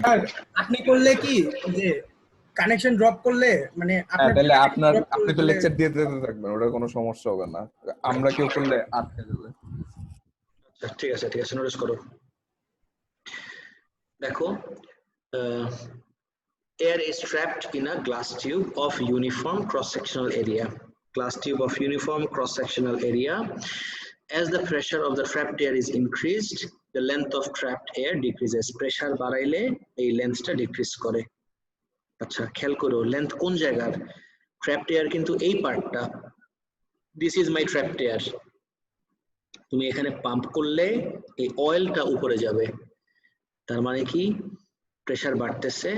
Sir আপনি করলে কি যে কানেকশন ড্রপ করলে মানে হ্যাঁ, আপনার তাহলে আপনার drop আপনি তো করলে- লেকচার দিয়ে দিতে থাকবেন, ওটা কোনো সমস্যা হবে না। আমরা কেউ করলে আটকে যাবে। ঠিক আছে নোটিস করো। দেখো, air is trapped in a glass tube of uniform cross-sectional area. Glass tube of uniform cross-sectional area. As the pressure of the trapped air is increased, the length of trapped air decreases. Pressure বাড়াইলে এই লেন্থটা decrease করে। আচ্ছা, খেয়াল করো length কোন জায়গার? Trapped air কিন্তু এই পার্টটা। This is my trapped air. তুমি এখানে পাম্প করলে এই অয়েলটা উপরে যাবে, তার মানে কি প্রেসার বাড়তেছে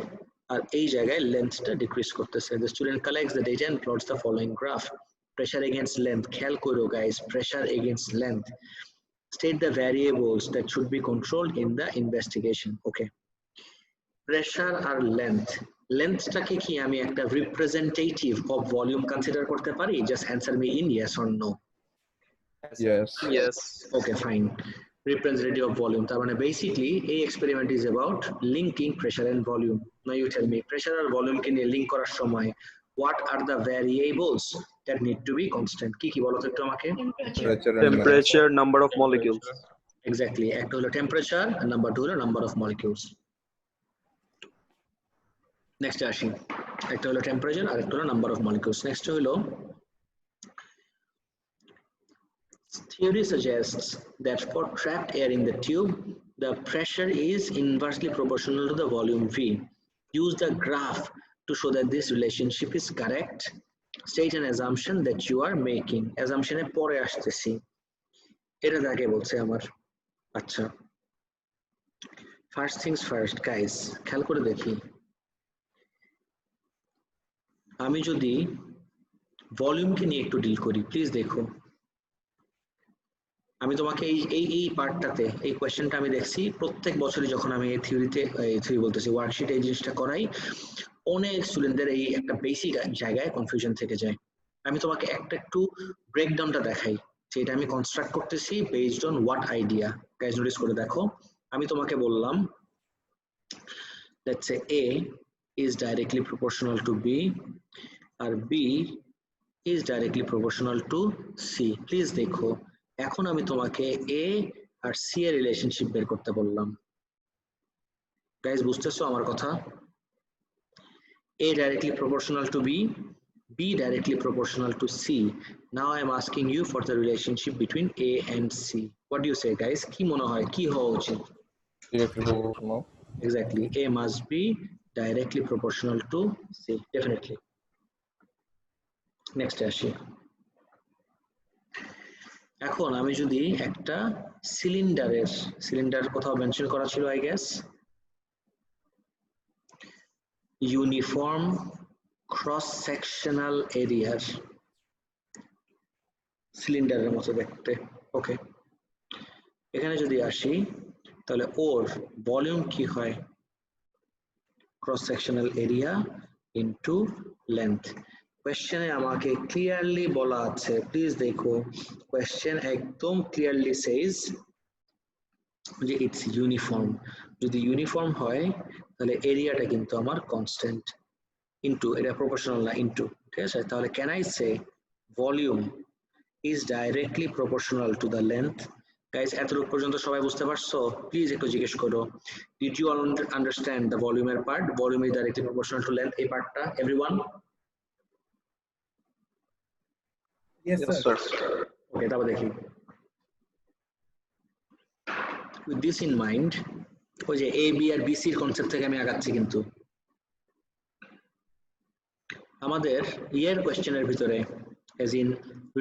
আর এই জায়গায় লেন্থটা ডিক্রিজ করতেছে। The student collects the data and plots the following graph. Pressure against length, খেয়াল করো guys, pressure against length. State the variables that should be controlled in the investigation. Okay, pressure R length, লেন্থটাকে কি আমি একটা representative of volume consider করতে পারি? Just answer me in yes or no. Yes. Okay, fine. Representative of volume. তার মানে basically এই experiment is about linking pressure and volume. Now you tell me, pressure R volume কে নিয়ে link করার সময় what are the variables that need to be constant? কি কি বলো তো একটু আমাকে? Temperature, number of molecules. Exactly. একটা হলো temperature আর নাম্বার 2 হলো number of molecules. Next আসি, একটা হলো temperature আর একটা হলো number of molecules. Next হলো theory suggests that for trapped air in the tube, the pressure is inversely proportional to the volume V. Use the graph to show that this relationship is correct. State an assumption that you are making. Assumption এ পরে আসতেছি, এটা আগে বলছে আমার। আচ্ছা, first things first guys, খেয়াল করে দেখি, আমি যদি ভলিউমকে নিয়ে একটু ডিল করি, প্লিজ দেখো। আমি তোমাকে এই পার্টটাতে এই কোয়েশ্চেনটা আমি দেখছি প্রত্যেক বছরই যখন আমি এই থিওরি বলতেছি ওয়ার্কশিটে এই জিনিসটা করাই, অনেক স্টুডেন্টদের এই একটা বেসিক জায়গায় কনফিউশন থেকে যায়। আমি তোমাকে একটু ব্রেকডাউনটা দেখাই যে এটা আমি কনস্ট্রাক্ট করতেছি based on what idea. Guys notice করে দেখো, আমি তোমাকে বললাম let's say A is directly proportional to B আর B is directly proportional to C. Please দেখো, এখন আমি তোমাকে A আর C এর রিলেশনশিপ বের করতে বললাম। গাইস বুঝতেছো আমার কথা? A directly proportional to B, B directly proportional to C. Now I am asking you for the relationship between A and C. What do you say guys? কি মনে হয় কি হওয়া উচিত? Exactly, A must be directly proportional to C, definitely. Next আসি, এখন আমি যদি একটা সিলিন্ডার কোথাও মেনশন করা ছিল I guess, uniform cross sectional এরিয়ার সিলিন্ডারের মতো দেখতে। ওকে, এখানে যদি আসি তাহলে ওর ভলিউম কি হয়? Cross sectional area into length. কোয়েশ্চেনে আমাকে ক্লিয়ারলি বলা আছে, প্লিজ দেখো, কোয়েশ্চেন একদম ক্লিয়ারলি সেজ যে ইটস ইউনিফর্ম। যদি ইউনিফর্ম হয় তাহলে এরিয়াটা কিন্তু আমার কনস্ট্যান্ট, ইনটু এটা প্রপোর্শনাল না ইনটু, ঠিক আছে? তাহলে can I say volume is directly proportional to the length? Guys এতটুকু পর্যন্ত সবাই বুঝতে পারছো? প্লিজ একটু জিজ্ঞেস করো, did you all understand the ভলিউমের part? Volume is directly proportional to length, এই পার্টটা এভরিওয়ান? Yes, sir. ওকে, তারপর দেখি। With this in mind, ওই যে A, B আর B C এর কনসেপ্ট থেকে আমি আগাচ্ছি, কিন্তু আমাদের ইয়ার কোয়েশ্চেনের ভিতরে as in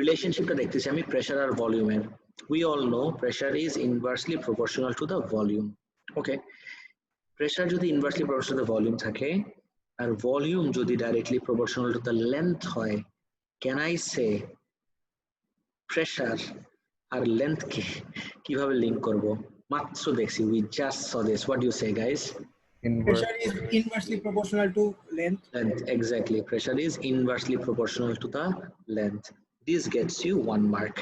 রিলেশনশিপটা দেখতেছি আমি প্রেসার আর ভলিউমের। We all know pressure is inversely proportional to the volume. Okay, pressure যদি inversely proportional to the volume থাকে আর ভলিউম যদি directly proportional to the length হয়, ক্যান আই সে প্রেসার আর লেন্থকে কিভাবে লিংক করব? মাত্র দেখছি, we just saw this. What do you say guys? Pressure is inversely proportional to length. Exactly, pressure is inversely proportional to the length. This gets you 1 mark.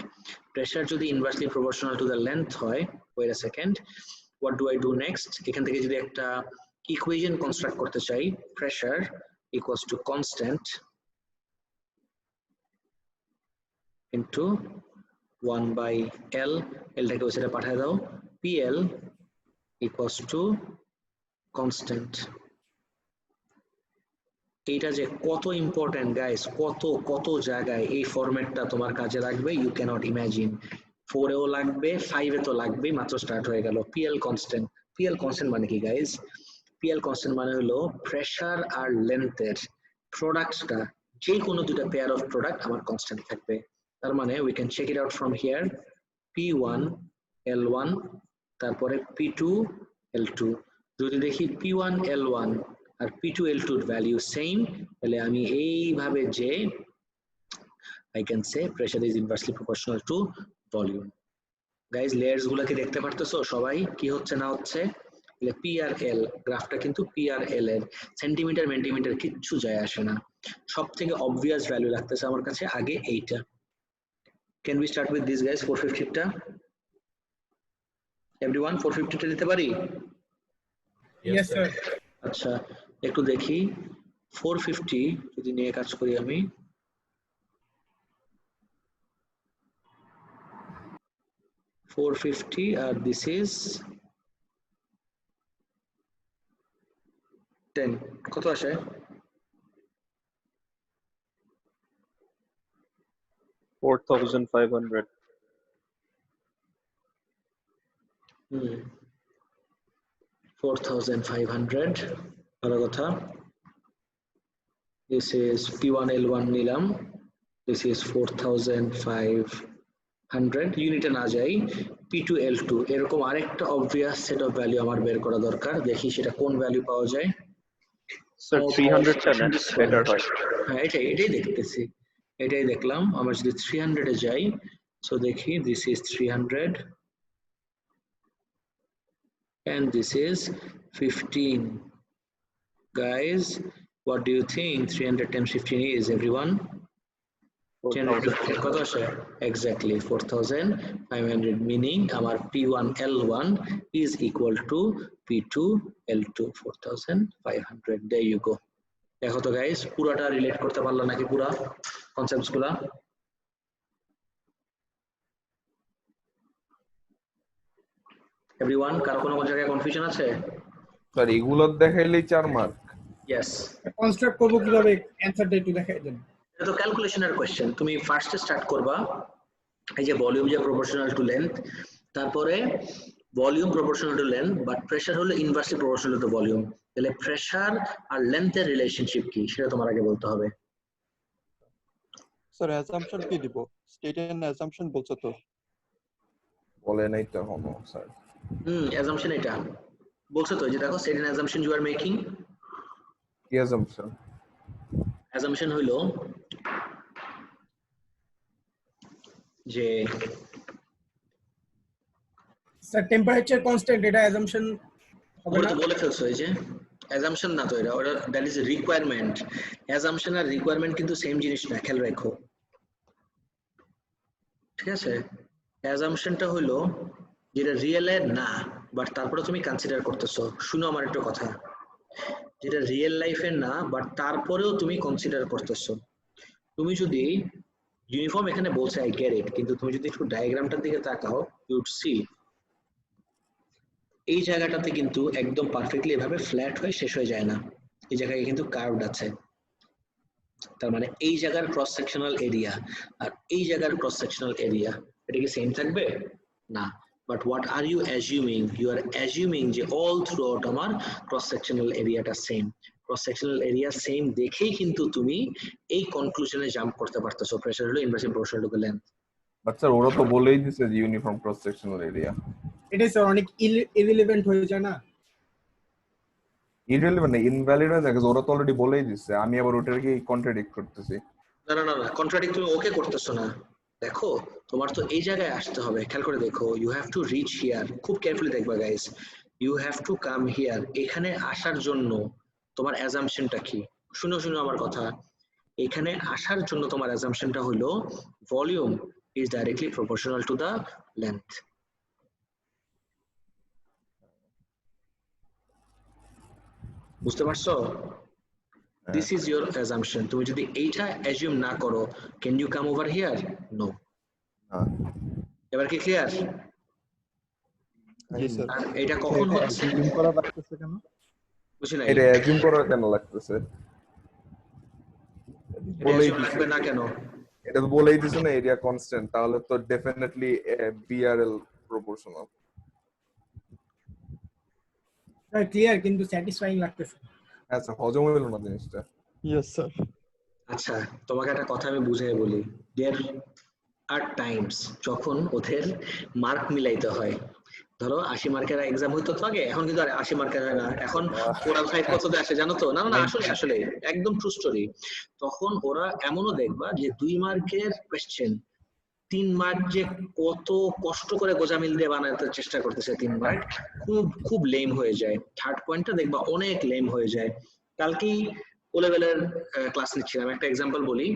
Pressure যদি inversely proportional to the length হয়, wait a second, what do I do next? এখান থেকে যদি একটা equation construct করতে চাই, pressure equals to constant into 1 by L, এলটাকে ওই সাইডে পাঠিয়ে দাও, পিএল ইকুয়ালস টু কনস্ট্যান্ট। এইটা যে কত ইম্পর্টেন্ট গাইস, কত কত জায়গায় এই ফরম্যাটটা তোমার কাজে লাগবে ইউ ক্যানট ইমাজিন। 4 এও লাগবে, 5 এ তো লাগবে, মাত্র স্টার্ট হয়ে গেল। পিএল কনস্ট্যান্ট, পিএল কনস্ট্যান্ট মানে কি গাইস? পিএল কনস্ট্যান্ট মানে হলো প্রেসার আর লেন্থের প্রোডাক্টটা, যে কোনো দুটো পেয়ার অফ প্রোডাক্ট আমার কনস্ট্যান্ট থাকবে। তার মানে we can check it out from here, P1 L1 তারপরে P2 L2। যদি দেখি P1 L1 আর P2 L2 এর ভ্যালু সেম, তাহলে আমি এইভাবে যে I can say pressure is inversely proportional to volume. Guys layers গুলাকে দেখতে পারতেছো সবাই কি হচ্ছে না হচ্ছে? পি আর এল গ্রাফটা কিন্তু পি আর এল এর সেন্টিমিটার মেন্টিমিটার কিচ্ছু যায় আসে না। সব থেকে অবভিয়াস ভ্যালু লাগতেছে আমার কাছে আগে এইটা। Can we start with this guys? 450 টা এভরিওয়ান 450 টা দিতে পারি? Yes sir. আচ্ছা একটু দেখি 450 যদি নিয়ে কাজ করি আমি, আর this is 10, কত আসে? 4,500. 4,500 ভালো কথা। This is P1 L1 নিলাম, this is 4,500 ইউনিটে না যাই, P2 L2 এরকম আরেকটা অবভিয়াস সেট অফ ভ্যালু আমার বের করা দরকার। দেখি সেটা কোন ভ্যালু পাওয়া যায়। Sir, 300 টা নেন, better হয়। হ্যাঁ এটাই দেখতেছি, এটাই দেখলাম। আমরা যদি 300 এ যাই, সো দেখি this is 300 and this is 15. Guys, what do you think 300 times 15 is, everyone? 300 কত আসে? Exactly 4,500, meaning আমার P1 L1 is equal to P2 L2 4,500. There you go. দেখো তো গাইস পুরাটা রিলেট করতে পারলো নাকি, পুরা কনসেপ্টস গুলা? এভরিওয়ান কারো কোনো জায়গায় কনফিউশন আছে? স্যার এগুলো দেখাইলেই 4 মার্ক? ইয়েস। কনস্ট্রাক্ট করব কিভাবে, অ্যানসারটা একটু দেখাই দেন। এটা তো ক্যালকুলেশনের কোশ্চেন। তুমি ফার্স্টে স্টার্ট করবা এই যে ভলিউম যে প্রপোর্শনাল টু লেন্থ, তারপরে volume proportional to length but pressure হলো ইনভার্সলি প্রপোর্শনাল টু ভলিউম। তাহলে প্রেসার আর লেন্থের রিলেশনশিপ কি সেটা তোমার আগে বলতে হবে। স্যার অ্যাসাম্পশন কি দিব? স্টেট এন্ড অ্যাসাম্পশন বলছো তো? বলে নাই তো এখনো স্যার। অ্যাসাম্পশন এটা বলছো তো, যে দেখো state and assumption you are making. কি অ্যাসাম্পশন? অ্যাসাম্পশন হলো যে স্যার টেম্পারেচার কনস্ট্যান্ট, এটা অ্যাসাম্পশন হবে ওটা না? তো বলে ফেলছো, এই যে অ্যাসাম্পশন না তো, এটা ওটা দ্যাট ইজ রিকোয়ারমেন্ট। অ্যাসাম্পশন আর রিকোয়ারমেন্ট কিন্তু সেম জিনিস না, খেয়াল রাখো। ঠিক আছে, অ্যাসাম্পশনটা হলো যেটা রিয়েলের না বাট তারপরে তুমি কনসিডার করতেছো। শুনো আমার একটা কথা, যেটা রিয়েল লাইফের না বাট তারপরেও তুমি কনসিডার করতেছো। তুমি যদি ইউনিফর্ম এখানে বলছে আই গেট ইট, কিন্তু তুমি যদি একটু ডায়াগ্রামটার দিকে তাকাও ইউ উড সি এই জায়গাটাতে কিন্তু একদম পারফেক্টলি এভাবে ফ্ল্যাট হয়ে শেষ হয়ে যায় না, এই জায়গায় কিন্তু কার্ভড আছে। তার মানে এই জায়গার ক্রস সেকশনাল এরিয়া আর এই জায়গার ক্রস সেকশনাল এরিয়া এটা কি সেম থাকবে? না। But what are you assuming? You are assuming যে অল থ্রু আউট আমার ক্রস সেকশনাল এরিয়াটা সেম। ক্রস সেকশনাল এরিয়া সেম দেখেই কিন্তু তুমি এই কনক্লুশনে জাম্প করতে পারতেছো প্রেসার হলো inversely proportional to the length. But sir ওরা তো বলেই দিছে যে ইউনিফর্ম ক্রস সেকশনাল এরিয়া। এটাই স্যার অনেক ইররিলেভেন্ট হয়ে যায় না? ইররিলেভেন্ট না, ইনভ্যালিড হয়ে যায়, ওরা তো অলরেডি বলেই দিছে। আমি আবার ওটাকে কন্ট্রাডিক্ট করতেছি। না না না না, কন্ট্রাডিক্ট তুমি ওকে করতেছো না। দেখো তোমার তো এই জায়গায় আসতে হবে, খেয়াল করে দেখো। You have to reach here, খুব কেয়ারফুলি দেখবা guys. You have to come here. এখানে আসার জন্য তোমার অ্যাজাম্পশনটা কি? শুনো শুনো আমার কথা। এখানে আসার জন্য তোমার অ্যাজাম্পশনটা হলো volume is directly proportional to the length. বুঝতে পারছো? This is your assumption. তুমি যদি এইটা assume না করো, can you come over here? No. এবার কি ক্লিয়ার? জি স্যার। আর এটা কখন হচ্ছে? অ্যাজিউম করা লাগতেছে কেন? বুঝি নাই। এটা অ্যাজিউম করা কেন লাগতেছে? বলেই assume লাগবে না কেন? এটা তো বলেই দিছো না এরিয়া কনস্ট্যান্ট, তাহলে তো definitely BRL proportional. Sir clear, কিন্তু স্যাটিসফাইং লাগতেছে। আচ্ছা, হজম হইল না জিনিসটা। Yes sir. আচ্ছা, তোমাকে একটা কথা আমি বুঝিয়ে বলি। There are times যখন ওদের মার্ক মিলাইতে হয়। ধরো 80 মার্কের এক্সাম হইতো তো আগে, এখন কিন্তু আর 80 মার্কের হয় না। এখন ওরা 5 কততে আসে জানো তো? না না আসলে একদম ট্রু স্টোরি। তখন ওরা এমনও দেখবা যে 2 মার্কের কোশ্চেন 3 মার্ক যে কত কষ্ট করে গোজামিল দিয়ে বানাতে চেষ্টা করতেছে 3 মার্ক, খুব লেম হয়ে যায়। থার্ড পয়েন্টটা দেখবা অনেক লেম হয়ে যায়। কালকেই ও লেভেলের ক্লাস নিচ্ছিলাম, একটা এক্সাম্পল বলি।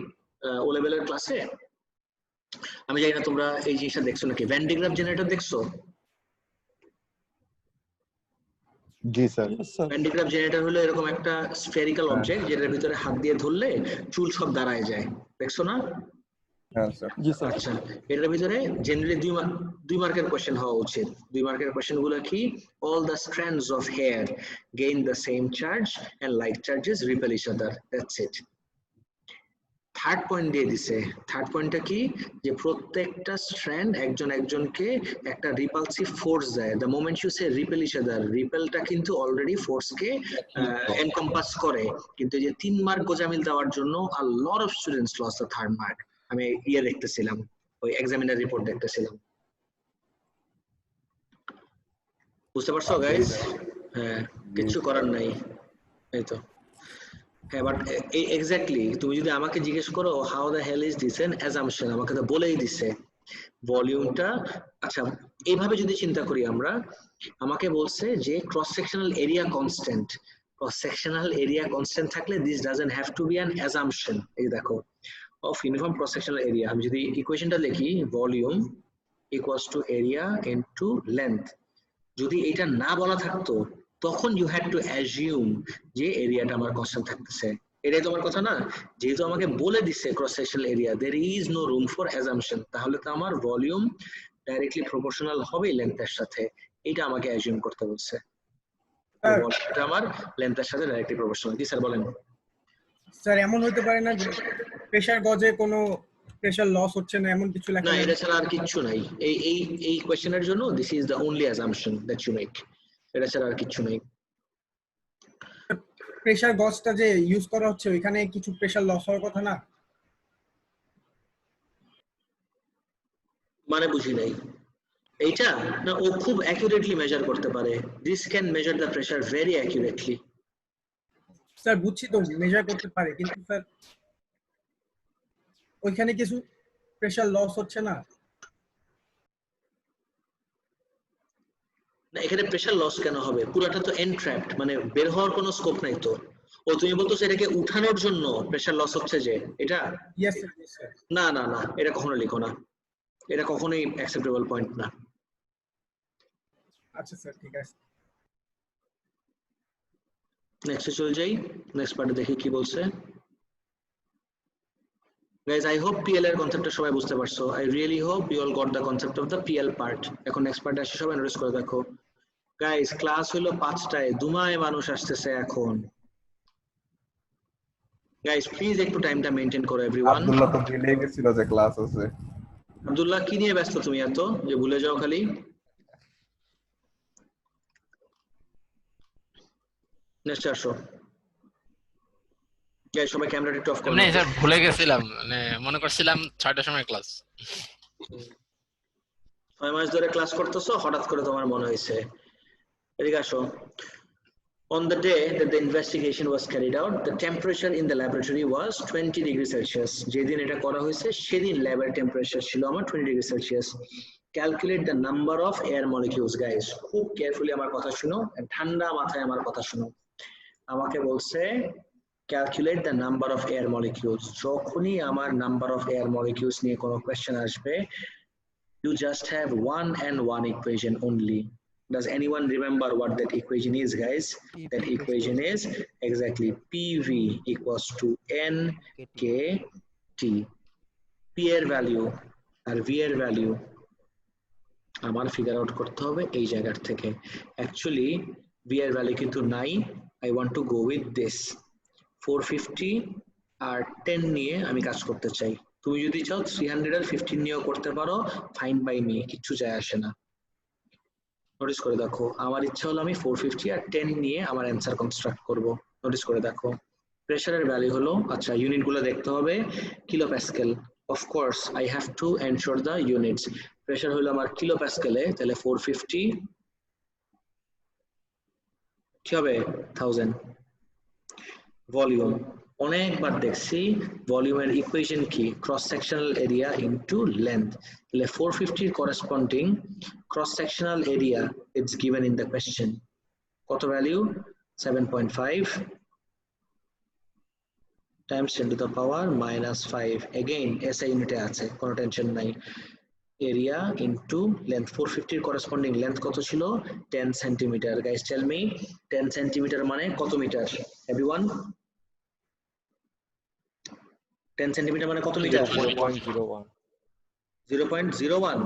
ও লেভেলের ক্লাসে আমি জানি না তোমরা এই জিনিসটা দেখছো নাকি, ভ্যান ডি গ্রাফ জেনারেটর দেখছো? জি sir. Van de Graaff generator হলো এরকম একটা স্ফেরিক্যাল অবজেক্ট যেটার ভিতরে হাত দিয়ে ধরলে চুল সব দাঁড়ায় যায়, দেখছো না? হ্যাঁ স্যার। জি স্যার। আচ্ছা, এটার ভিতরে জেনারেলি 2 মার্কের কোশ্চেন হওয়া উচিত। 2 মার্কের কোশ্চেন গুলো কি? all the strands of hair gain the same charge and like charges repel each other, that's it. Third point দিয়ে দিছে। থার্ড পয়েন্টটা কি? যে প্রত্যেকটা স্ট্র্যান্ড একজনকে একটা রিপালসিভ ফোর্স দেয়। The moment you say repel each other, রিপেলটা কিন্তু অলরেডি ফোর্সকে এনকম্পাস করে। কিন্তু এই যে 3 মার্ক গোজামিল দেওয়ার জন্য a lot of students lost the third mark. আমি দেখতেছিলাম, ওই এক্সামিনার রিপোর্ট দেখতেছিলাম। বুঝতে পারছো গাইস? হ্যাঁ, কিছু করার নাই। এই তো। হ্যাঁ, বাট এক্স্যাক্টলি তুমি যদি আমাকে জিজ্ঞেস করো how the hell is this an assumption, আমাকে তো বলেই দিছে ভলিউমটা। আচ্ছা, এইভাবে যদি চিন্তা করি আমরা, আমাকে বলছে যে cross sectional area constant. Cross sectional area constant থাকলে this doesn't have to be an assumption. এই দেখো, of uniform cross sectional area, আমি যদি ইকুয়েশনটা লিখি volume equals to area into length, যদি এটা না বলা থাকতো তখন ইউ হ্যাড টু অ্যাজিউম যে এরিয়াটা আমার কনস্ট্যান্ট থাকতেছে। এটাই তোমার কথা না? যেহেতু আমাকে বলে দিচ্ছে cross sectional area, there is no room for assumption, তাহলে তো আমার ভলিউম ডাইরেক্টলি প্রপোর্শনাল হবে লেন্থের সাথে। এটা আমাকে অ্যাজিউম করতে বলছে, এটা আমার লেন্থের সাথে ডাইরেক্টলি প্রপোর্শনাল। জি স্যার বলেন। স্যার এমন হতে পারে না যে প্রেসার গজে কোনো প্রেসার লস হচ্ছে না, এমন কিছু লেখা না, নেই? এটা ছাড়া আর কিচ্ছু নাই। এই কোশ্চেনের জন্য this is the only assumption that you make, এটা ছাড়া আর কিচ্ছু নাই। প্রেসার গজটা যে ইউজ করা হচ্ছে ওইখানে কিছু প্রেসার লস হওয়ার কথা না? মানে বুঝি নাই এইটা। না, ও খুব অ্যাকুরেটলি মেজার করতে পারে। This can measure the pressure very accurately. Sir বুঝছি তো মেজার করতে পারে, কিন্তু স্যার ওইখানে কিছু প্রেসার লস হচ্ছে না? না, এখানে প্রেসার লস কেন হবে? পুরোটা তো এনট্র্যাপড, মানে বের হওয়ার কোনো স্কোপ নাই তো। ও তুমি বলতেছো এটাকে উঠানোর জন্য প্রেসার লস হচ্ছে যে এটা? Yes sir. না না না, এটা কখনো লিখো না, এটা কখনোই অ্যাকসেপ্টেবল পয়েন্ট না। আচ্ছা স্যার, ঠিক আছে। নেক্সটে চলে যাই, নেক্সট পার্টে দেখি কি বলছে। Guys, I hope PL এর কনসেপ্টটা সবাই বুঝতে পারছো। I really hope you all got the concept of the PL part. এখন নেক্সট পার্টে আসি, সবাই নোটিস করে দেখো। গাইস, ক্লাস হলো 5টায়, দুমায় মানুষ আসতেছে এখন। গাইস প্লিজ একটু টাইমটা মেইনটেইন করো এভরিওয়ান। আব্দুল্লাহ তো ভুলে গেছিল যে ক্লাস আছে। আব্দুল্লাহ, কি নিয়ে ব্যস্ত তুমি এত যে ভুলে যাও খালি? নেক্সট আসো গাইস, সবাই ক্যামেরাটা একটু অফ করো। না স্যার, ভুলে গেছিলাম, মানে মনে করছিলাম 6টার সময় ক্লাস। 6 মাস ধরে ক্লাস করতেছো, হঠাৎ করে তোমার মনে হয়েছে। এদিকে আসো। On the day that the investigation was carried out, the temperature in the laboratory was 20 degrees Celsius. যেদিন এটা করা হয়েছে সেদিন ল্যাবের টেম্পারেচার ছিল আমার 20 degrees Celsius. Calculate the number of air molecules, guys. খুব কেয়ারফুলি আমার কথা শুনো, ঠান্ডা মাথায় আমার কথা শুনো। আমাকে বলছে calculate the number of air molecules. যখনই আমার number of air molecules নিয়ে কোনো কোয়েশ্চেন আসবে, you just have one and one equation only. Does anyone remember what that equation is, guys? That equation is exactly PV equals to NKT. P এর value আর V এর value আমার figure out করতে হবে এই জায়গার থেকে। Actually V এর value কিন্তু নাই। I want to go with this 450 আর 10 নিয়ে আমি কাজ করতে চাই। তুমি যদি চাও 300 আর 15 নিয়েও করতে পারো, ফাইন বাই মি, কিচ্ছু যায় আসে না। নোটিস করে দেখো, আমার ইচ্ছা হলো আমি 450 আর 10 নিয়ে আমার অ্যান্সার কনস্ট্রাক্ট করব। নোটিস করে দেখো, প্রেসারের ভ্যালু হলো, আচ্ছা ইউনিটগুলো দেখতে হবে, kilo Pascal. Of course I have to ensure the units. Pressure হলো আমার কিলো প্যাসকেলে, তাহলে 450 কি হবে 1000। ভলিউম অনেকবার দেখছি, ভলিউমের ইকুয়েশন কি, cross sectional area into length. তাহলে 450 corresponding cross sectional area it's given in the question. কত value? 7.5 times 10 to the power minus 5. Again SI ইউনিটে আছে, কোনো টেনশন নাই। এরিয়া ইনটু লেন্থ, 450 এর করেসপন্ডিং লেন্থ কত ছিল? 10 centimetre. Guys tell me 10 centimetre মানে কত মিটার? এভরিওয়ান 10 সেন্টিমিটার মানে কত মিটার? 0.01 0.01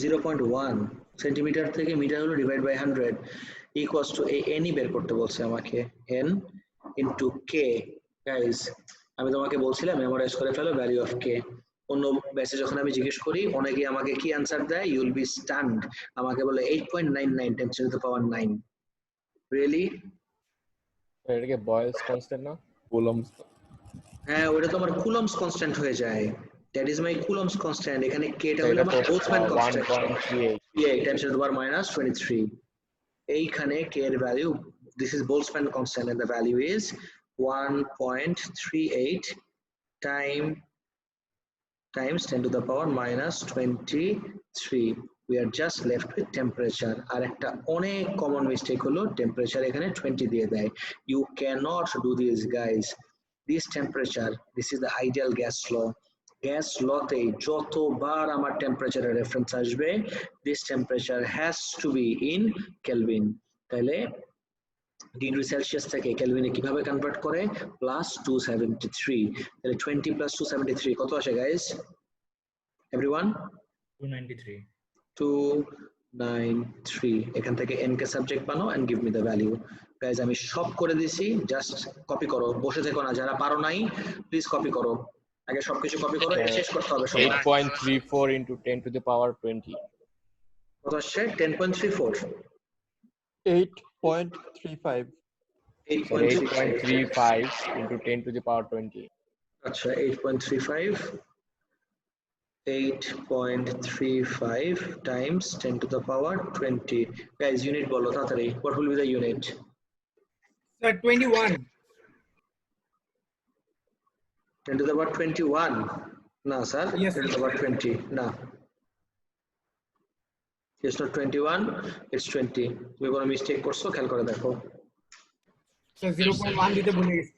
0.1 সেন্টিমিটার থেকে মিটার হলো ডিভাইড বাই 100 ইকুয়ালস টু এনই বের করতে বলছে আমাকে, এন ইনটু কে। গাইস আমি তোমাকে বলছিলাম মেমোরাইজ করে ফেলো ভ্যালু অফ কে। অন্য ব্যাচে যখন আমি জিজ্ঞেস করি, অনেকে আমাকে কি অ্যানসার দেয়, ইউ উইল বি স্টান্ড। আমাকে বলে 8.99 10 to the power 9। রিয়েলি? এটাকে বয়েলস কনস্ট্যান্ট না? কুলম্বস। হ্যাঁ, ওটা তো আমার কুলম্বস কনস্ট্যান্ট হয়ে যায়। That is my Coulomb's constant. এখানে কেটা হলো আমার বোলটজম্যান constant 1.38 10 to the power minus 23। এইখানে কে এর value, this is Boltzmann constant and the value is 1.38 times 10 to the power minus 23. We are just left with temperature. আর একটা অনেক কমন মিস্টেক হলো টেম্পারেচার এখানে 20 দিয়ে দেয়। You cannot do this, guys. This temperature, this is the ideal gas law. Gas লতে যতবার আমার টেম্পারেচারের রেফারেন্স আসবে, this temperature has to be in Kelvin। তাহলে ডিগ্রি সেলসিয়াস থেকে কেলভিনে কিভাবে কনভার্ট করে? +273। তাহলে 20 + 273 কত আসে গাইস? এভরিওয়ান 293 293। এখান থেকে n কে সাবজেক্ট বানাও and give me the value. Guys আমি সব করে দিছি, জাস্ট কপি করো, বসে থেকো না। যারা পারো নাই প্লিজ কপি করো, আগে সবকিছু কপি করো, শেষ করতে হবে সবার। 8.34 into 10 to the power 20 কত আসছে? 10.34 8.35 8.35 into 10 to the power 20 আচ্ছা 8.35 times 10 to the power 20। guys unit বলো তাড়াতাড়ি, what will be the unit? Sir, 21. 10 to the power 21 না sir, Yes, 10 to the power 20 না, it's not 21, it's 20। তুমি কোনো mistake করছো, খেয়াল করে দেখো। Sir, 0.1 দিতে ভুলে গেছি।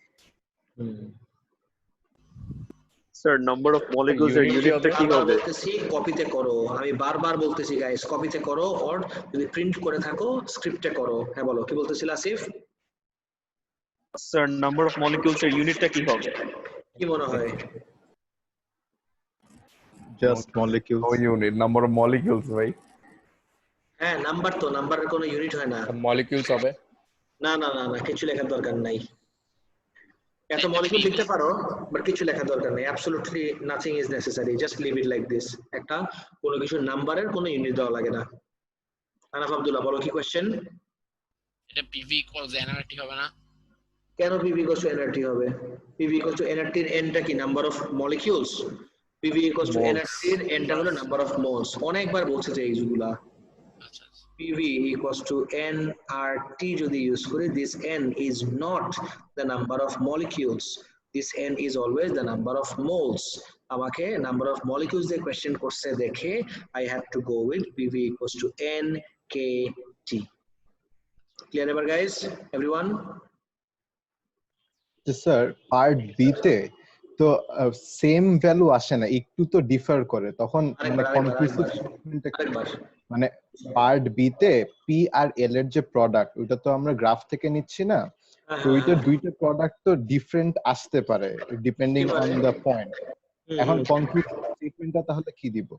Sir, number of molecules এর ইউনিটটা কি হবে? বলতেছি কপিতে করো, আমি বারবার বলতেছি গাইস কপিতে করো, অর যদি প্রিন্ট করে থাকো স্ক্রিপ্টে করো। হ্যাঁ বলো, কি বলতেছিল Asif? Sir, number of molecules এর ইউনিটটা কি হবে? কি মনে হয়? Just molecules. No unit, number of molecules, ভাই। হ্যাঁ নাম্বার, তো নাম্বারের কোনো ইউনিট হয় না। molecules হবে। না না না না, কিছু লেখার দরকার নাই। এত মলিকিউল লিখতে পারো, বাট কিছু লেখার দরকার নেই। Absolutely nothing is necessary, just leave it like this. একটা কোনো কিছু নাম্বারের কোনো ইউনিট দেওয়া লাগে না। আনাফ আব্দুল্লাহ বলো কি কোশ্চেন? এটা PV equals nRT হবে না? কেন PV equals to nRT হবে? PV equals to nRT এর nটা কি? Number of molecules. PV equals to nRT এর nটা হলো নাম্বার অফ মোলস। অনেকবার বলছে যে এইগুলা। আচ্ছা PV equals to nRT যদি ইউজ করি, this n is not the number of molecules, this n is always the number of moles। আমাকে number of molecules দিয়ে কোশ্চেন করছে দেখে I have to go with PV equals to NKT। clear ever guys, everyone? Sir, part B তে তো same value আসে না, একটু তো ডিফার করে, তখন মানে আরেকবার কনক্লুসিভ আরেকবার মানে পার্ট বি তে পি আর এল এর যে প্রোডাক্ট ওটা তো আমরা গ্রাফ থেকে নিচ্ছি না, তো ওইটা দুইটা প্রোডাক্ট তো ডিফারেন্ট আসতে পারে ডিপেন্ডিং অন দ্য পয়েন্ট। এখন কনক্লুসিভ স্টেটমেন্টটা তাহলে কি দিব?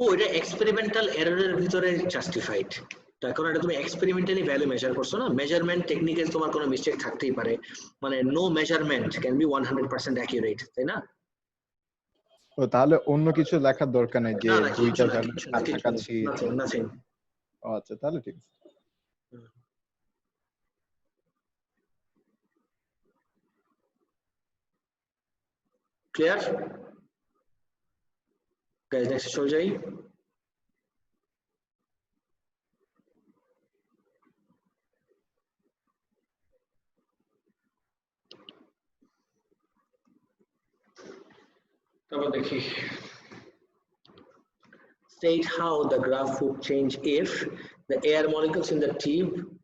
ও এটা এক্সপেরিমেন্টাল এররের ভিতরে জাস্টিফাইড। কারণ এটা তুমি এক্সপেরিমেন্টালি ভ্যালু মেজার করছো না, মেজারমেন্ট টেকনিকে তোমার কোনো মিস্টেক থাকতেই পারে, মানে no measurement can be 100% accurate, তাই না? তো তাহলে অন্য কিছু লেখার দরকার নেই যে না না দুইটা কিছু না ভ্যালু কিছু না কিছু না, কাছাকাছি? Nothing nothing. ও আচ্ছা, তাহলে ঠিক আছে। Clear guys? নেক্সট চলে যাই। তারপর দেখি state how the graph would change if the air molecules in the